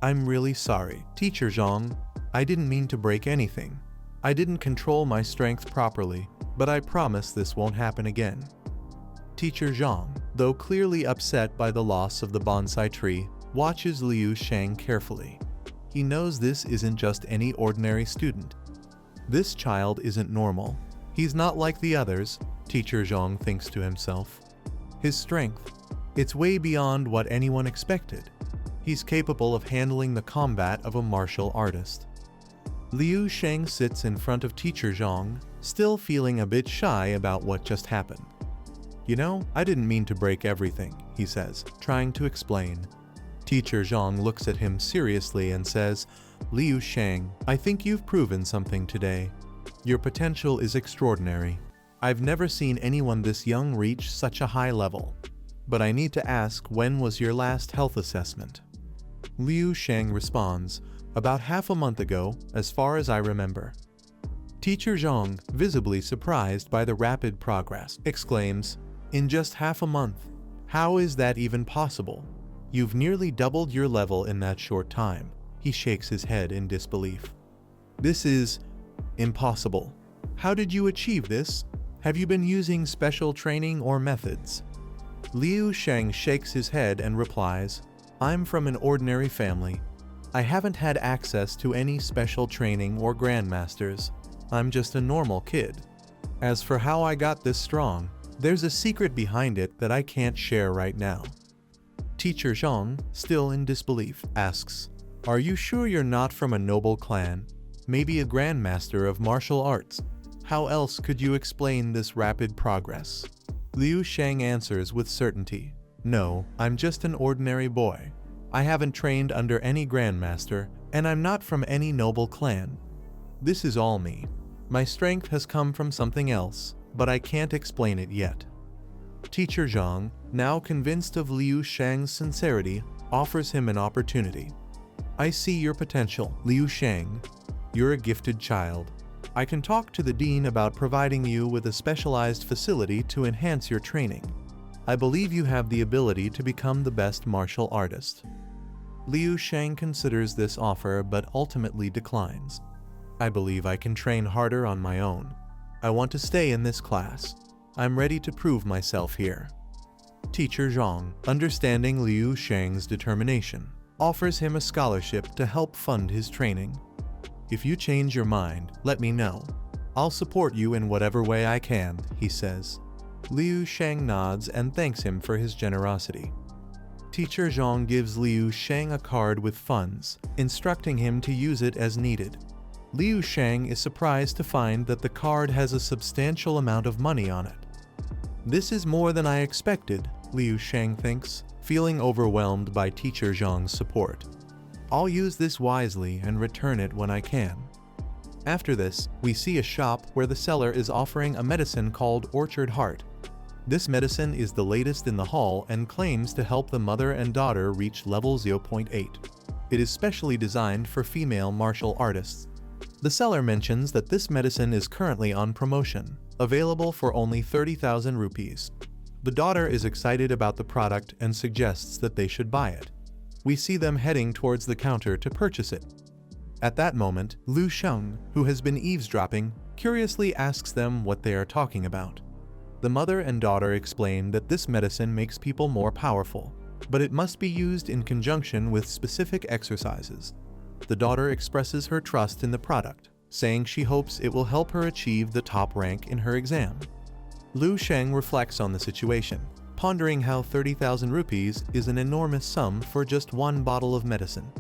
Speaker 1: "I'm really sorry, Teacher Zhang. I didn't mean to break anything. I didn't control my strength properly, but I promise this won't happen again." Teacher Zhang, though clearly upset by the loss of the bonsai tree, watches Liu Shang carefully. He knows this isn't just any ordinary student. This child isn't normal. He's not like the others, Teacher Zhang thinks to himself. His strength, it's way beyond what anyone expected. He's capable of handling the combat of a martial artist. Liu Shang sits in front of Teacher Zhang, still feeling a bit shy about what just happened. "You know, I didn't mean to break everything," he says, trying to explain. Teacher Zhang looks at him seriously and says, "Liu Shang, I think you've proven something today. Your potential is extraordinary. I've never seen anyone this young reach such a high level. But I need to ask, when was your last health assessment?" Liu Shang responds, "About half a month ago, as far as I remember." Teacher Zhang, visibly surprised by the rapid progress, exclaims, "In just half a month? How is that even possible? You've nearly doubled your level in that short time." He shakes his head in disbelief. "This is impossible. How did you achieve this? Have you been using special training or methods?" Liu Shang shakes his head and replies, "I'm from an ordinary family. I haven't had access to any special training or grandmasters. I'm just a normal kid. As for how I got this strong, there's a secret behind it that I can't share right now." Teacher Zhang, still in disbelief, asks, "Are you sure you're not from a noble clan? Maybe a grandmaster of martial arts? How else could you explain this rapid progress?" Liu Shang answers with certainty, "No, I'm just an ordinary boy. I haven't trained under any grandmaster, and I'm not from any noble clan. This is all me. My strength has come from something else, but I can't explain it yet." Teacher Zhang, now convinced of Liu Shang's sincerity, offers him an opportunity. "I see your potential, Liu Shang. You're a gifted child. I can talk to the dean about providing you with a specialized facility to enhance your training. I believe you have the ability to become the best martial artist." Liu Shang considers this offer but ultimately declines. "I believe I can train harder on my own. I want to stay in this class. I'm ready to prove myself here." Teacher Zhang, understanding Liu Shang's determination, offers him a scholarship to help fund his training. "If you change your mind, let me know. I'll support you in whatever way I can," he says. Liu Shang nods and thanks him for his generosity. Teacher Zhang gives Liu Shang a card with funds, instructing him to use it as needed. Liu Shang is surprised to find that the card has a substantial amount of money on it. "This is more than I expected," Liu Shang thinks, feeling overwhelmed by Teacher Zhang's support. "I'll use this wisely and return it when I can." After this, we see a shop where the seller is offering a medicine called Orchard Heart. This medicine is the latest in the hall and claims to help the mother and daughter reach level 0.8. It is specially designed for female martial artists. The seller mentions that this medicine is currently on promotion, available for only 30,000 rupees. The daughter is excited about the product and suggests that they should buy it. We see them heading towards the counter to purchase it. At that moment, Lu Sheng, who has been eavesdropping, curiously asks them what they are talking about. The mother and daughter explain that this medicine makes people more powerful, but it must be used in conjunction with specific exercises. The daughter expresses her trust in the product, saying she hopes it will help her achieve the top rank in her exam. Lu Sheng reflects on the situation, pondering how 30,000 rupees is an enormous sum for just one bottle of medicine.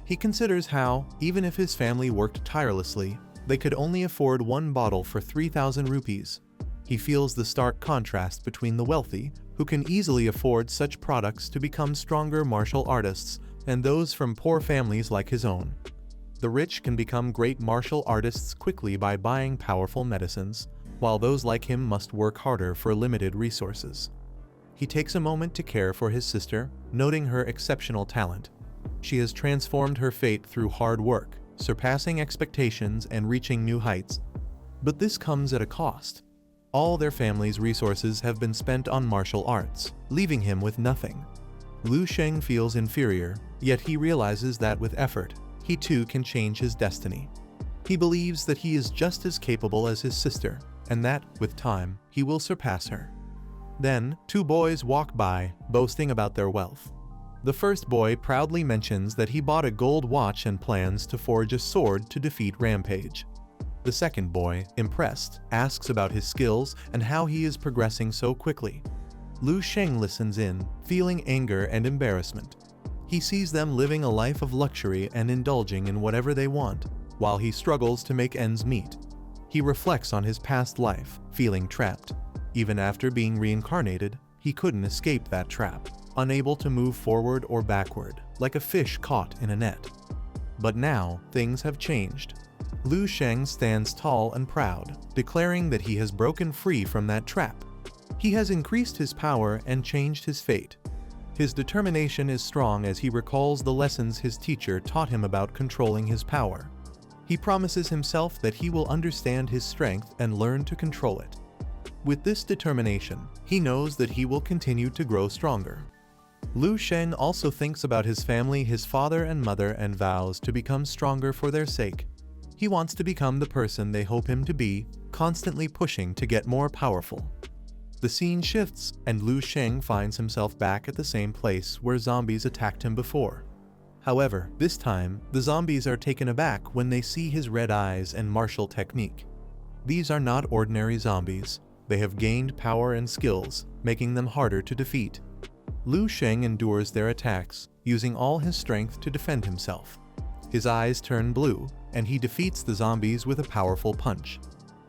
Speaker 1: He considers how, even if his family worked tirelessly, they could only afford one bottle for 3,000 rupees. He feels the stark contrast between the wealthy, who can easily afford such products to become stronger martial artists, and those from poor families like his own. The rich can become great martial artists quickly by buying powerful medicines, while those like him must work harder for limited resources. He takes a moment to care for his sister, noting her exceptional talent. She has transformed her fate through hard work, surpassing expectations and reaching new heights. But this comes at a cost. All their family's resources have been spent on martial arts, leaving him with nothing. Lu Sheng feels inferior, yet he realizes that with effort, he too can change his destiny. He believes that he is just as capable as his sister, and that, with time, he will surpass her. Then, two boys walk by, boasting about their wealth. The first boy proudly mentions that he bought a gold watch and plans to forge a sword to defeat Rampage. The second boy, impressed, asks about his skills and how he is progressing so quickly. Lu Sheng listens in, feeling anger and embarrassment. He sees them living a life of luxury and indulging in whatever they want, while he struggles to make ends meet. He reflects on his past life, feeling trapped. Even after being reincarnated, he couldn't escape that trap, unable to move forward or backward, like a fish caught in a net. But now, things have changed. Lu Sheng stands tall and proud, declaring that he has broken free from that trap. He has increased his power and changed his fate. His determination is strong as he recalls the lessons his teacher taught him about controlling his power. He promises himself that he will understand his strength and learn to control it. With this determination, he knows that he will continue to grow stronger. Lu Sheng also thinks about his family, his father and mother, and vows to become stronger for their sake. He wants to become the person they hope him to be, constantly pushing to get more powerful. The scene shifts, and Lu Sheng finds himself back at the same place where zombies attacked him before. However, this time, the zombies are taken aback when they see his red eyes and martial technique. These are not ordinary zombies. They have gained power and skills, making them harder to defeat. Lu Sheng endures their attacks, using all his strength to defend himself. His eyes turn blue, and he defeats the zombies with a powerful punch.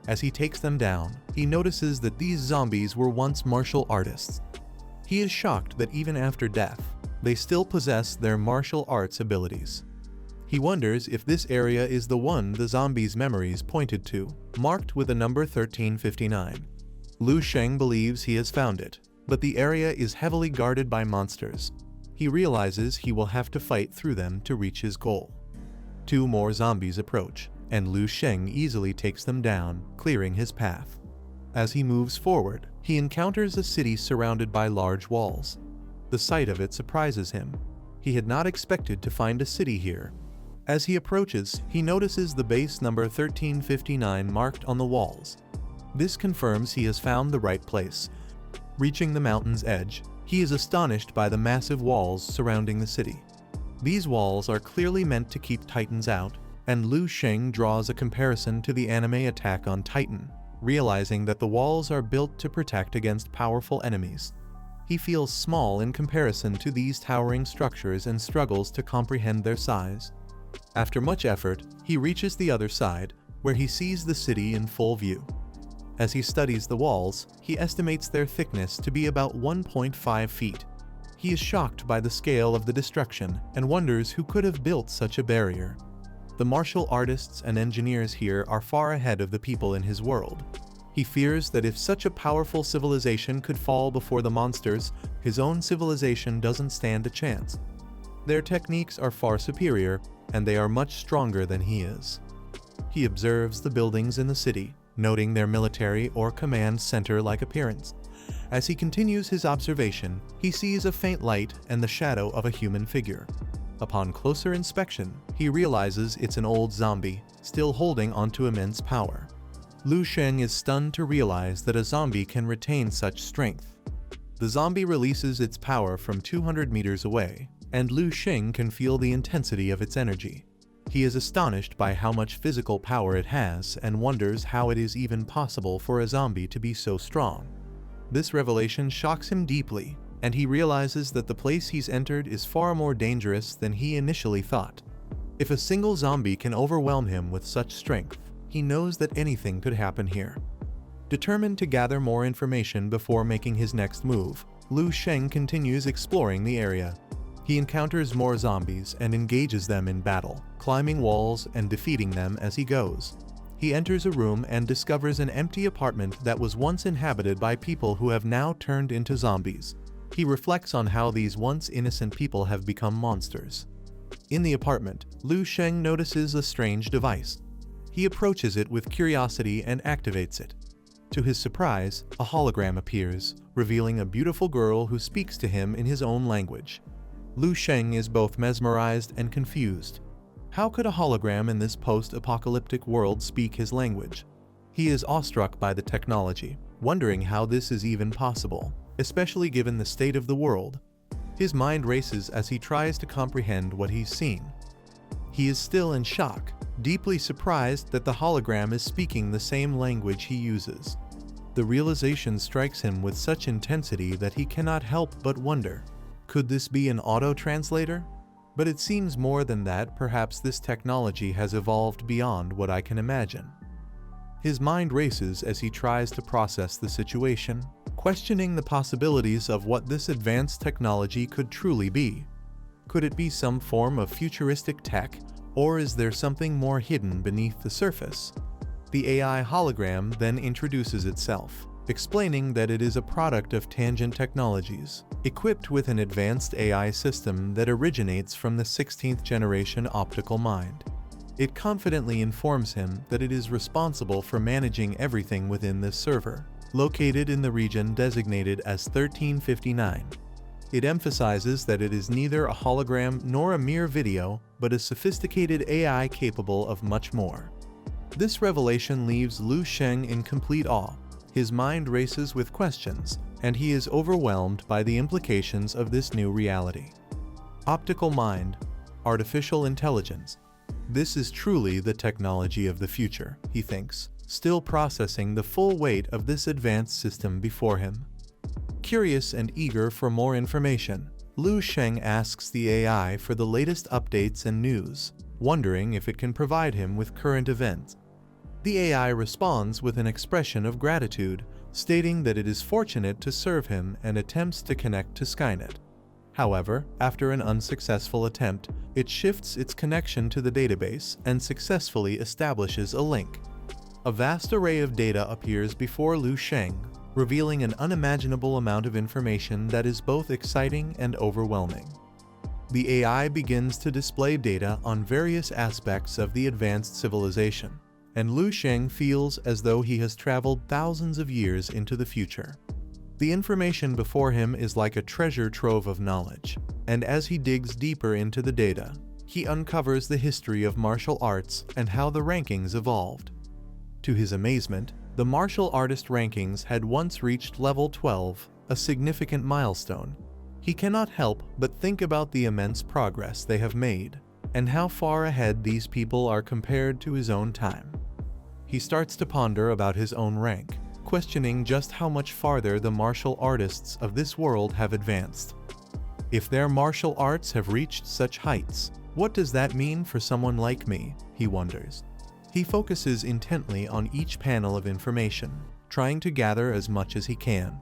Speaker 1: As he takes them down, he notices that these zombies were once martial artists. He is shocked that even after death, they still possess their martial arts abilities. He wonders if this area is the one the zombies' memories pointed to, marked with the number 1359. Lu Sheng believes he has found it, but the area is heavily guarded by monsters. He realizes he will have to fight through them to reach his goal. Two more zombies approach, and Lu Sheng easily takes them down, clearing his path. As he moves forward, he encounters a city surrounded by large walls. The sight of it surprises him. He had not expected to find a city here. As he approaches, he notices the base number 1359 marked on the walls. This confirms he has found the right place. Reaching the mountain's edge, he is astonished by the massive walls surrounding the city. These walls are clearly meant to keep Titans out, and Lu Sheng draws a comparison to the anime Attack on Titan, realizing that the walls are built to protect against powerful enemies. He feels small in comparison to these towering structures and struggles to comprehend their size. After much effort, he reaches the other side, where he sees the city in full view. As he studies the walls, he estimates their thickness to be about 1.5 feet. He is shocked by the scale of the destruction and wonders who could have built such a barrier. The martial artists and engineers here are far ahead of the people in his world. He fears that if such a powerful civilization could fall before the monsters, his own civilization doesn't stand a chance. Their techniques are far superior, and they are much stronger than he is. He observes the buildings in the city, noting their military or command center-like appearance. As he continues his observation, he sees a faint light and the shadow of a human figure. Upon closer inspection, he realizes it's an old zombie, still holding onto immense power. Lu Sheng is stunned to realize that a zombie can retain such strength. The zombie releases its power from 200 meters away, and Lu Sheng can feel the intensity of its energy. He is astonished by how much physical power it has and wonders how it is even possible for a zombie to be so strong. This revelation shocks him deeply, and he realizes that the place he's entered is far more dangerous than he initially thought. If a single zombie can overwhelm him with such strength, he knows that anything could happen here. Determined to gather more information before making his next move, Lu Sheng continues exploring the area. He encounters more zombies and engages them in battle, climbing walls and defeating them as he goes. He enters a room and discovers an empty apartment that was once inhabited by people who have now turned into zombies. He reflects on how these once innocent people have become monsters. In the apartment, Lu Sheng notices a strange device. He approaches it with curiosity and activates it. To his surprise, a hologram appears, revealing a beautiful girl who speaks to him in his own language. Lu Sheng is both mesmerized and confused. How could a hologram in this post-apocalyptic world speak his language? He is awestruck by the technology, wondering how this is even possible, especially given the state of the world. His mind races as he tries to comprehend what he's seeing. He is still in shock, deeply surprised that the hologram is speaking the same language he uses. The realization strikes him with such intensity that he cannot help but wonder, could this be an auto-translator? But it seems more than that. Perhaps this technology has evolved beyond what I can imagine. His mind races as he tries to process the situation, questioning the possibilities of what this advanced technology could truly be. Could it be some form of futuristic tech, or is there something more hidden beneath the surface? The AI hologram then introduces itself, explaining that it is a product of Tangent Technologies, equipped with an advanced AI system that originates from the 16th generation optical mind. It confidently informs him that it is responsible for managing everything within this server, located in the region designated as 1359. It emphasizes that it is neither a hologram nor a mere video, but a sophisticated AI capable of much more. This revelation leaves Lu Sheng in complete awe. His mind races with questions, and he is overwhelmed by the implications of this new reality. Optical mind, artificial intelligence. This is truly the technology of the future, he thinks, still processing the full weight of this advanced system before him. Curious and eager for more information, Lu Sheng asks the AI for the latest updates and news, wondering if it can provide him with current events. The AI responds with an expression of gratitude, stating that it is fortunate to serve him and attempts to connect to Skynet. However, after an unsuccessful attempt, it shifts its connection to the database and successfully establishes a link. A vast array of data appears before Lu Sheng, revealing an unimaginable amount of information that is both exciting and overwhelming. The AI begins to display data on various aspects of the advanced civilization, and Lu Sheng feels as though he has traveled thousands of years into the future. The information before him is like a treasure trove of knowledge, and as he digs deeper into the data, he uncovers the history of martial arts and how the rankings evolved. To his amazement, the martial artist rankings had once reached level 12, a significant milestone. He cannot help but think about the immense progress they have made, and how far ahead these people are compared to his own time. He starts to ponder about his own rank, questioning just how much farther the martial artists of this world have advanced. If their martial arts have reached such heights, what does that mean for someone like me, he wonders. He focuses intently on each panel of information, trying to gather as much as he can.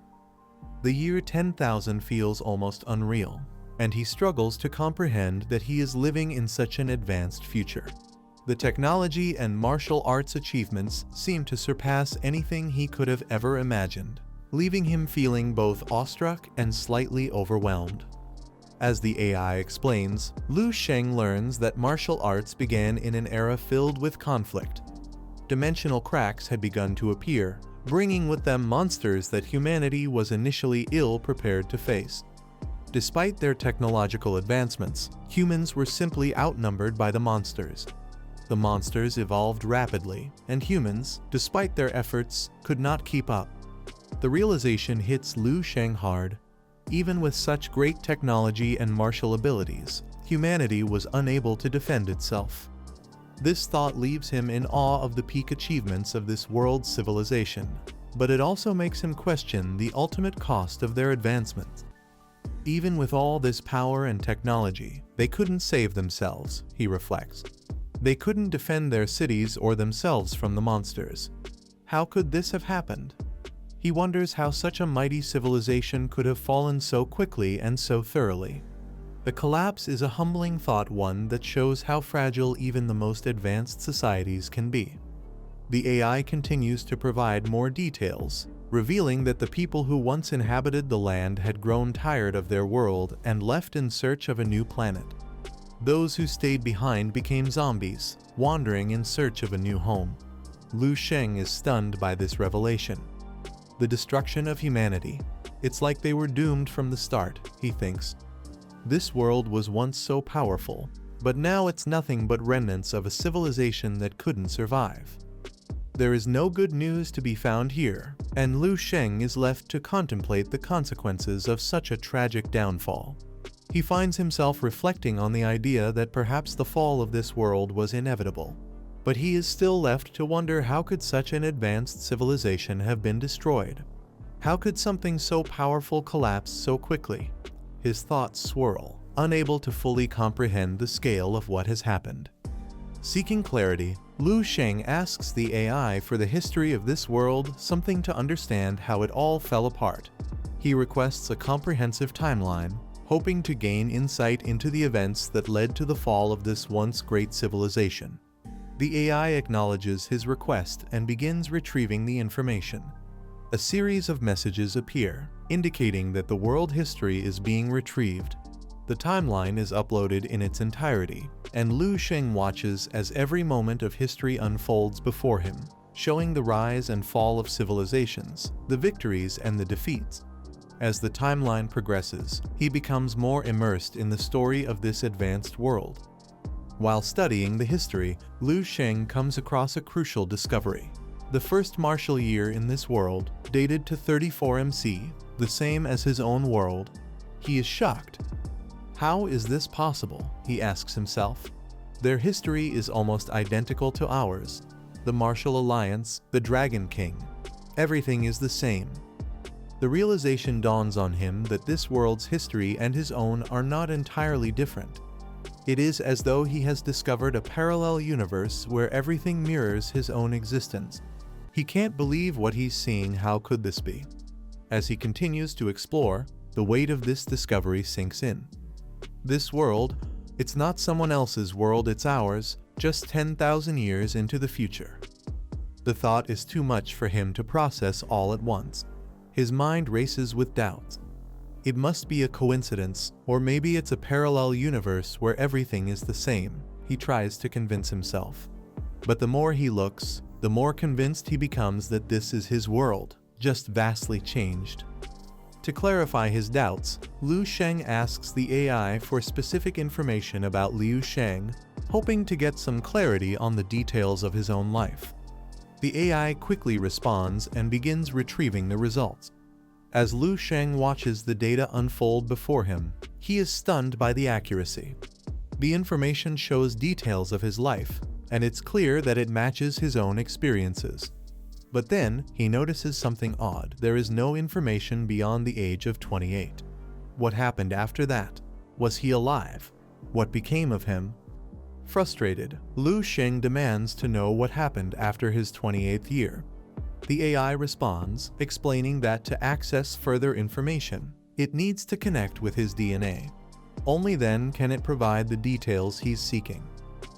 Speaker 1: The year 10,000 feels almost unreal, and he struggles to comprehend that he is living in such an advanced future. The technology and martial arts achievements seemed to surpass anything he could have ever imagined, leaving him feeling both awestruck and slightly overwhelmed. As the AI explains, Lu Sheng learns that martial arts began in an era filled with conflict. Dimensional cracks had begun to appear, bringing with them monsters that humanity was initially ill-prepared to face. Despite their technological advancements, humans were simply outnumbered by the monsters. The monsters evolved rapidly, and humans, despite their efforts, could not keep up. The realization hits Lu Sheng hard. Even with such great technology and martial abilities, humanity was unable to defend itself. This thought leaves him in awe of the peak achievements of this world's civilization, but it also makes him question the ultimate cost of their advancement. Even with all this power and technology, they couldn't save themselves, he reflects. They couldn't defend their cities or themselves from the monsters. How could this have happened? He wonders how such a mighty civilization could have fallen so quickly and so thoroughly. The collapse is a humbling thought, one that shows how fragile even the most advanced societies can be. The AI continues to provide more details, revealing that the people who once inhabited the land had grown tired of their world and left in search of a new planet. Those who stayed behind became zombies, wandering in search of a new home. Lu Sheng is stunned by this revelation. The destruction of humanity. It's like they were doomed from the start, he thinks. This world was once so powerful, but now it's nothing but remnants of a civilization that couldn't survive. There is no good news to be found here, and Lu Sheng is left to contemplate the consequences of such a tragic downfall. He finds himself reflecting on the idea that perhaps the fall of this world was inevitable. But he is still left to wonder, how could such an advanced civilization have been destroyed? How could something so powerful collapse so quickly? His thoughts swirl, unable to fully comprehend the scale of what has happened. Seeking clarity, Lu Sheng asks the AI for the history of this world, something to understand how it all fell apart. He requests a comprehensive timeline, hoping to gain insight into the events that led to the fall of this once great civilization. The AI acknowledges his request and begins retrieving the information. A series of messages appear, indicating that the world history is being retrieved. The timeline is uploaded in its entirety, and Lu Sheng watches as every moment of history unfolds before him, showing the rise and fall of civilizations, the victories and the defeats. As the timeline progresses, he becomes more immersed in the story of this advanced world. While studying the history, Lu Sheng comes across a crucial discovery. The first martial year in this world, dated to 34 MC, the same as his own world. He is shocked. How is this possible? He asks himself. Their history is almost identical to ours. The martial alliance, the Dragon King. Everything is the same. The realization dawns on him that this world's history and his own are not entirely different. It is as though he has discovered a parallel universe where everything mirrors his own existence. He can't believe what he's seeing. How could this be? As he continues to explore, the weight of this discovery sinks in. This world, it's not someone else's world, it's ours, just 10,000 years into the future. The thought is too much for him to process all at once. His mind races with doubts. It must be a coincidence, or maybe it's a parallel universe where everything is the same, he tries to convince himself. But the more he looks, the more convinced he becomes that this is his world, just vastly changed. To clarify his doubts, Lu Sheng asks the AI for specific information about Liu Sheng, hoping to get some clarity on the details of his own life. The AI quickly responds and begins retrieving the results. As Lu Sheng watches the data unfold before him, he is stunned by the accuracy. The information shows details of his life, and it's clear that it matches his own experiences. But then, he notices something odd. There is no information beyond the age of 28. What happened after that? Was he alive? What became of him? Frustrated, Lu Sheng demands to know what happened after his 28th year. The AI responds, explaining that to access further information, it needs to connect with his DNA. Only then can it provide the details he's seeking.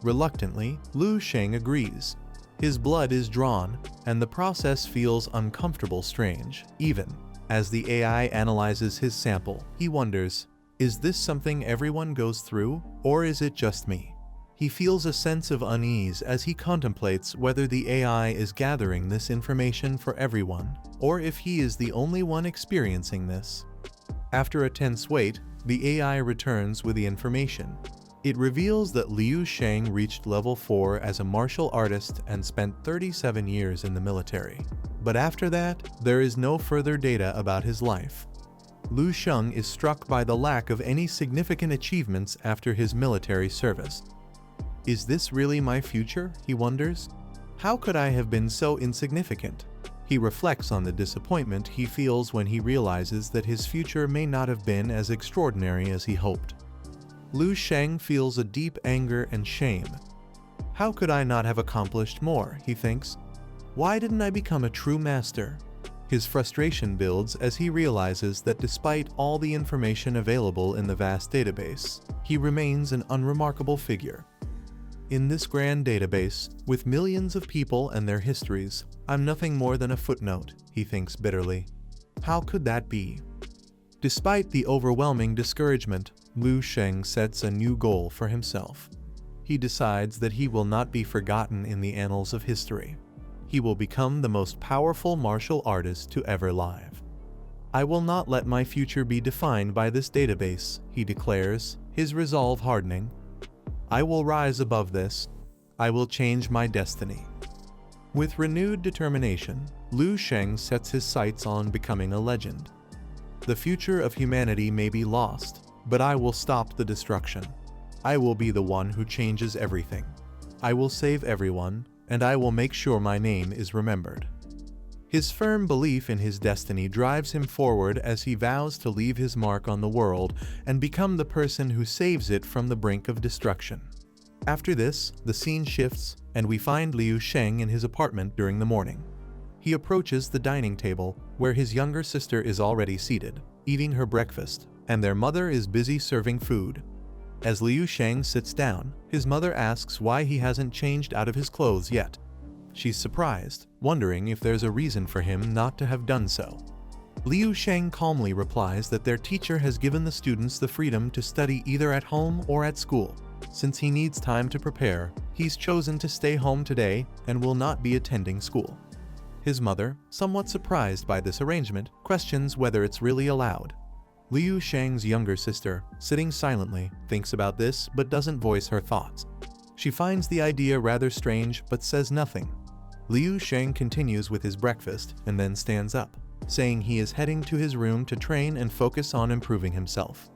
Speaker 1: Reluctantly, Liu Sheng agrees. His blood is drawn, and the process feels uncomfortable strange. Even as the AI analyzes his sample, he wonders, is this something everyone goes through, or is it just me? He feels a sense of unease as he contemplates whether the AI is gathering this information for everyone, or if he is the only one experiencing this. After a tense wait, the AI returns with the information. It reveals that Liu Sheng reached level 4 as a martial artist and spent 37 years in the military. But after that, there is no further data about his life. Liu Sheng is struck by the lack of any significant achievements after his military service. Is this really my future? He wonders. How could I have been so insignificant? He reflects on the disappointment he feels when he realizes that his future may not have been as extraordinary as he hoped. Liu Sheng feels a deep anger and shame. How could I not have accomplished more, he thinks. Why didn't I become a true master? His frustration builds as he realizes that despite all the information available in the vast database, he remains an unremarkable figure. In this grand database, with millions of people and their histories, I'm nothing more than a footnote, he thinks bitterly. How could that be? Despite the overwhelming discouragement, Liu Sheng sets a new goal for himself. He decides that he will not be forgotten in the annals of history. He will become the most powerful martial artist to ever live. I will not let my future be defined by this database, he declares, his resolve hardening. I will rise above this. I will change my destiny. With renewed determination, Liu Sheng sets his sights on becoming a legend. The future of humanity may be lost, but I will stop the destruction. I will be the one who changes everything. I will save everyone, and I will make sure my name is remembered. His firm belief in his destiny drives him forward as he vows to leave his mark on the world and become the person who saves it from the brink of destruction. After this, the scene shifts, and we find Liu Sheng in his apartment during the morning. He approaches the dining table, where his younger sister is already seated, eating her breakfast, and their mother is busy serving food. As Liu Sheng sits down, his mother asks why he hasn't changed out of his clothes yet. She's surprised, wondering if there's a reason for him not to have done so. Liu Sheng calmly replies that their teacher has given the students the freedom to study either at home or at school. Since he needs time to prepare, he's chosen to stay home today and will not be attending school. His mother, somewhat surprised by this arrangement, questions whether it's really allowed. Liu Sheng's younger sister, sitting silently, thinks about this but doesn't voice her thoughts. She finds the idea rather strange but says nothing. Liu Sheng continues with his breakfast and then stands up, saying he is heading to his room to train and focus on improving himself.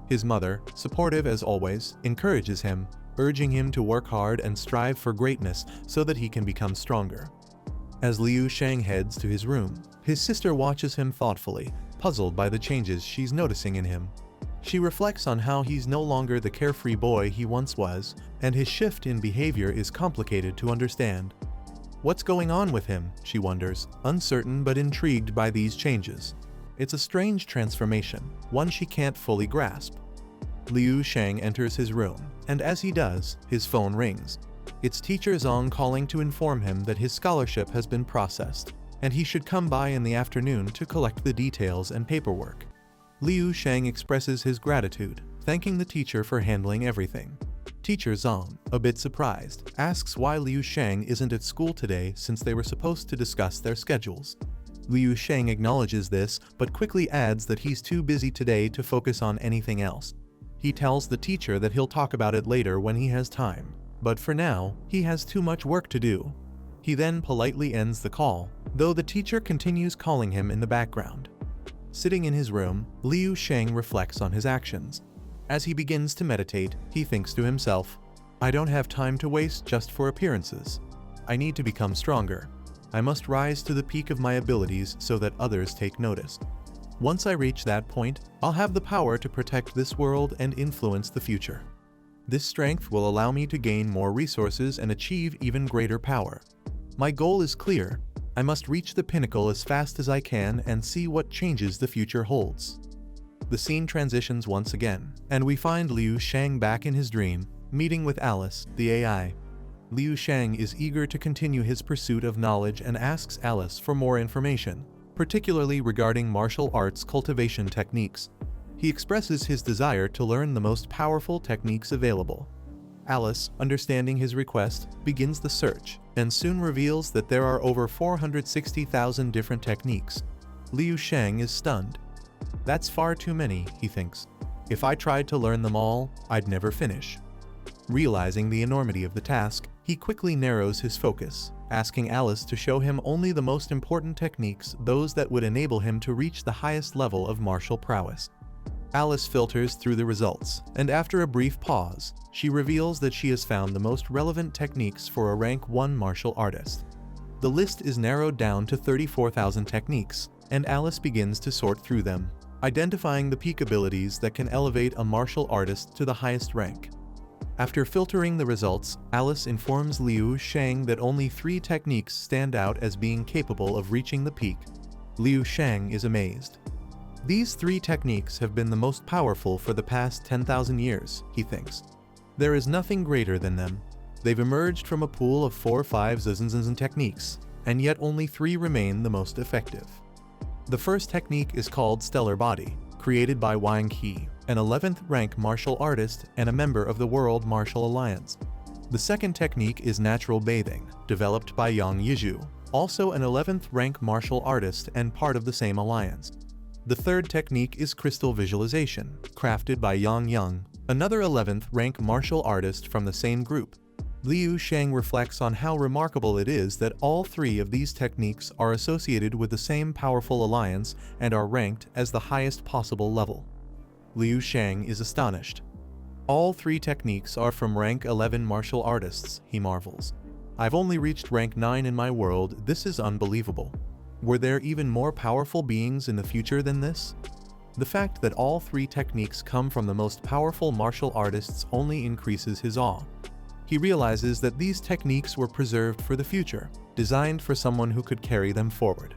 Speaker 1: His mother, supportive as always, encourages him, urging him to work hard and strive for greatness so that he can become stronger. As Liu Sheng heads to his room, his sister watches him thoughtfully, puzzled by the changes she's noticing in him. She reflects on how he's no longer the carefree boy he once was, and his shift in behavior is complicated to understand. What's going on with him, she wonders, uncertain but intrigued by these changes. It's a strange transformation, one she can't fully grasp. Liu Sheng enters his room, and as he does, his phone rings. It's teacher Zong calling to inform him that his scholarship has been processed, and he should come by in the afternoon to collect the details and paperwork. Liu Sheng expresses his gratitude, thanking the teacher for handling everything. Teacher Zong, a bit surprised, asks why Liu Sheng isn't at school today since they were supposed to discuss their schedules. Liu Sheng acknowledges this, but quickly adds that he's too busy today to focus on anything else. He tells the teacher that he'll talk about it later when he has time, but for now, he has too much work to do. He then politely ends the call, though the teacher continues calling him in the background. Sitting in his room, Liu Sheng reflects on his actions. As he begins to meditate, he thinks to himself, I don't have time to waste just for appearances. I need to become stronger. I must rise to the peak of my abilities so that others take notice. Once I reach that point, I'll have the power to protect this world and influence the future. This strength will allow me to gain more resources and achieve even greater power. My goal is clear. I must reach the pinnacle as fast as I can and see what changes the future holds. The scene transitions once again, and we find Liu Sheng back in his dream, Meeting with Alice, the AI. Liu Shang is eager to continue his pursuit of knowledge and asks Alice for more information, particularly regarding martial arts cultivation techniques. He expresses his desire to learn the most powerful techniques available. Alice, understanding his request, begins the search, and soon reveals that there are over 460,000 different techniques. Liu Shang is stunned. That's far too many, he thinks. If I tried to learn them all, I'd never finish. Realizing the enormity of the task, he quickly narrows his focus, asking Alice to show him only the most important techniques, those that would enable him to reach the highest level of martial prowess. Alice filters through the results, and after a brief pause, she reveals that she has found the most relevant techniques for a rank 1 martial artist. The list is narrowed down to 34,000 techniques, and Alice begins to sort through them, identifying the peak abilities that can elevate a martial artist to the highest rank. After filtering the results, Alice informs Liu Shang that only 3 techniques stand out as being capable of reaching the peak. Liu Shang is amazed. These 3 techniques have been the most powerful for the past 10,000 years, he thinks. There is nothing greater than them. They've emerged from a pool of 4 or 5 zhen techniques, and yet only 3 remain the most effective. The first technique is called Stellar Body, created by Wang He, an 11th rank martial artist and a member of the World Martial Alliance. The second technique is Natural Bathing, developed by Yang Yizhu, also an 11th rank martial artist and part of the same alliance. The third technique is Crystal Visualization, crafted by Yang Yang, another 11th rank martial artist from the same group. Liu Shang reflects on how remarkable it is that all 3 of these techniques are associated with the same powerful alliance and are ranked as the highest possible level. Liu Shang is astonished. All 3 techniques are from rank 11 martial artists, he marvels. I've only reached rank 9 in my world, this is unbelievable. Were there even more powerful beings in the future than this? The fact that all 3 techniques come from the most powerful martial artists only increases his awe. He realizes that these techniques were preserved for the future, designed for someone who could carry them forward.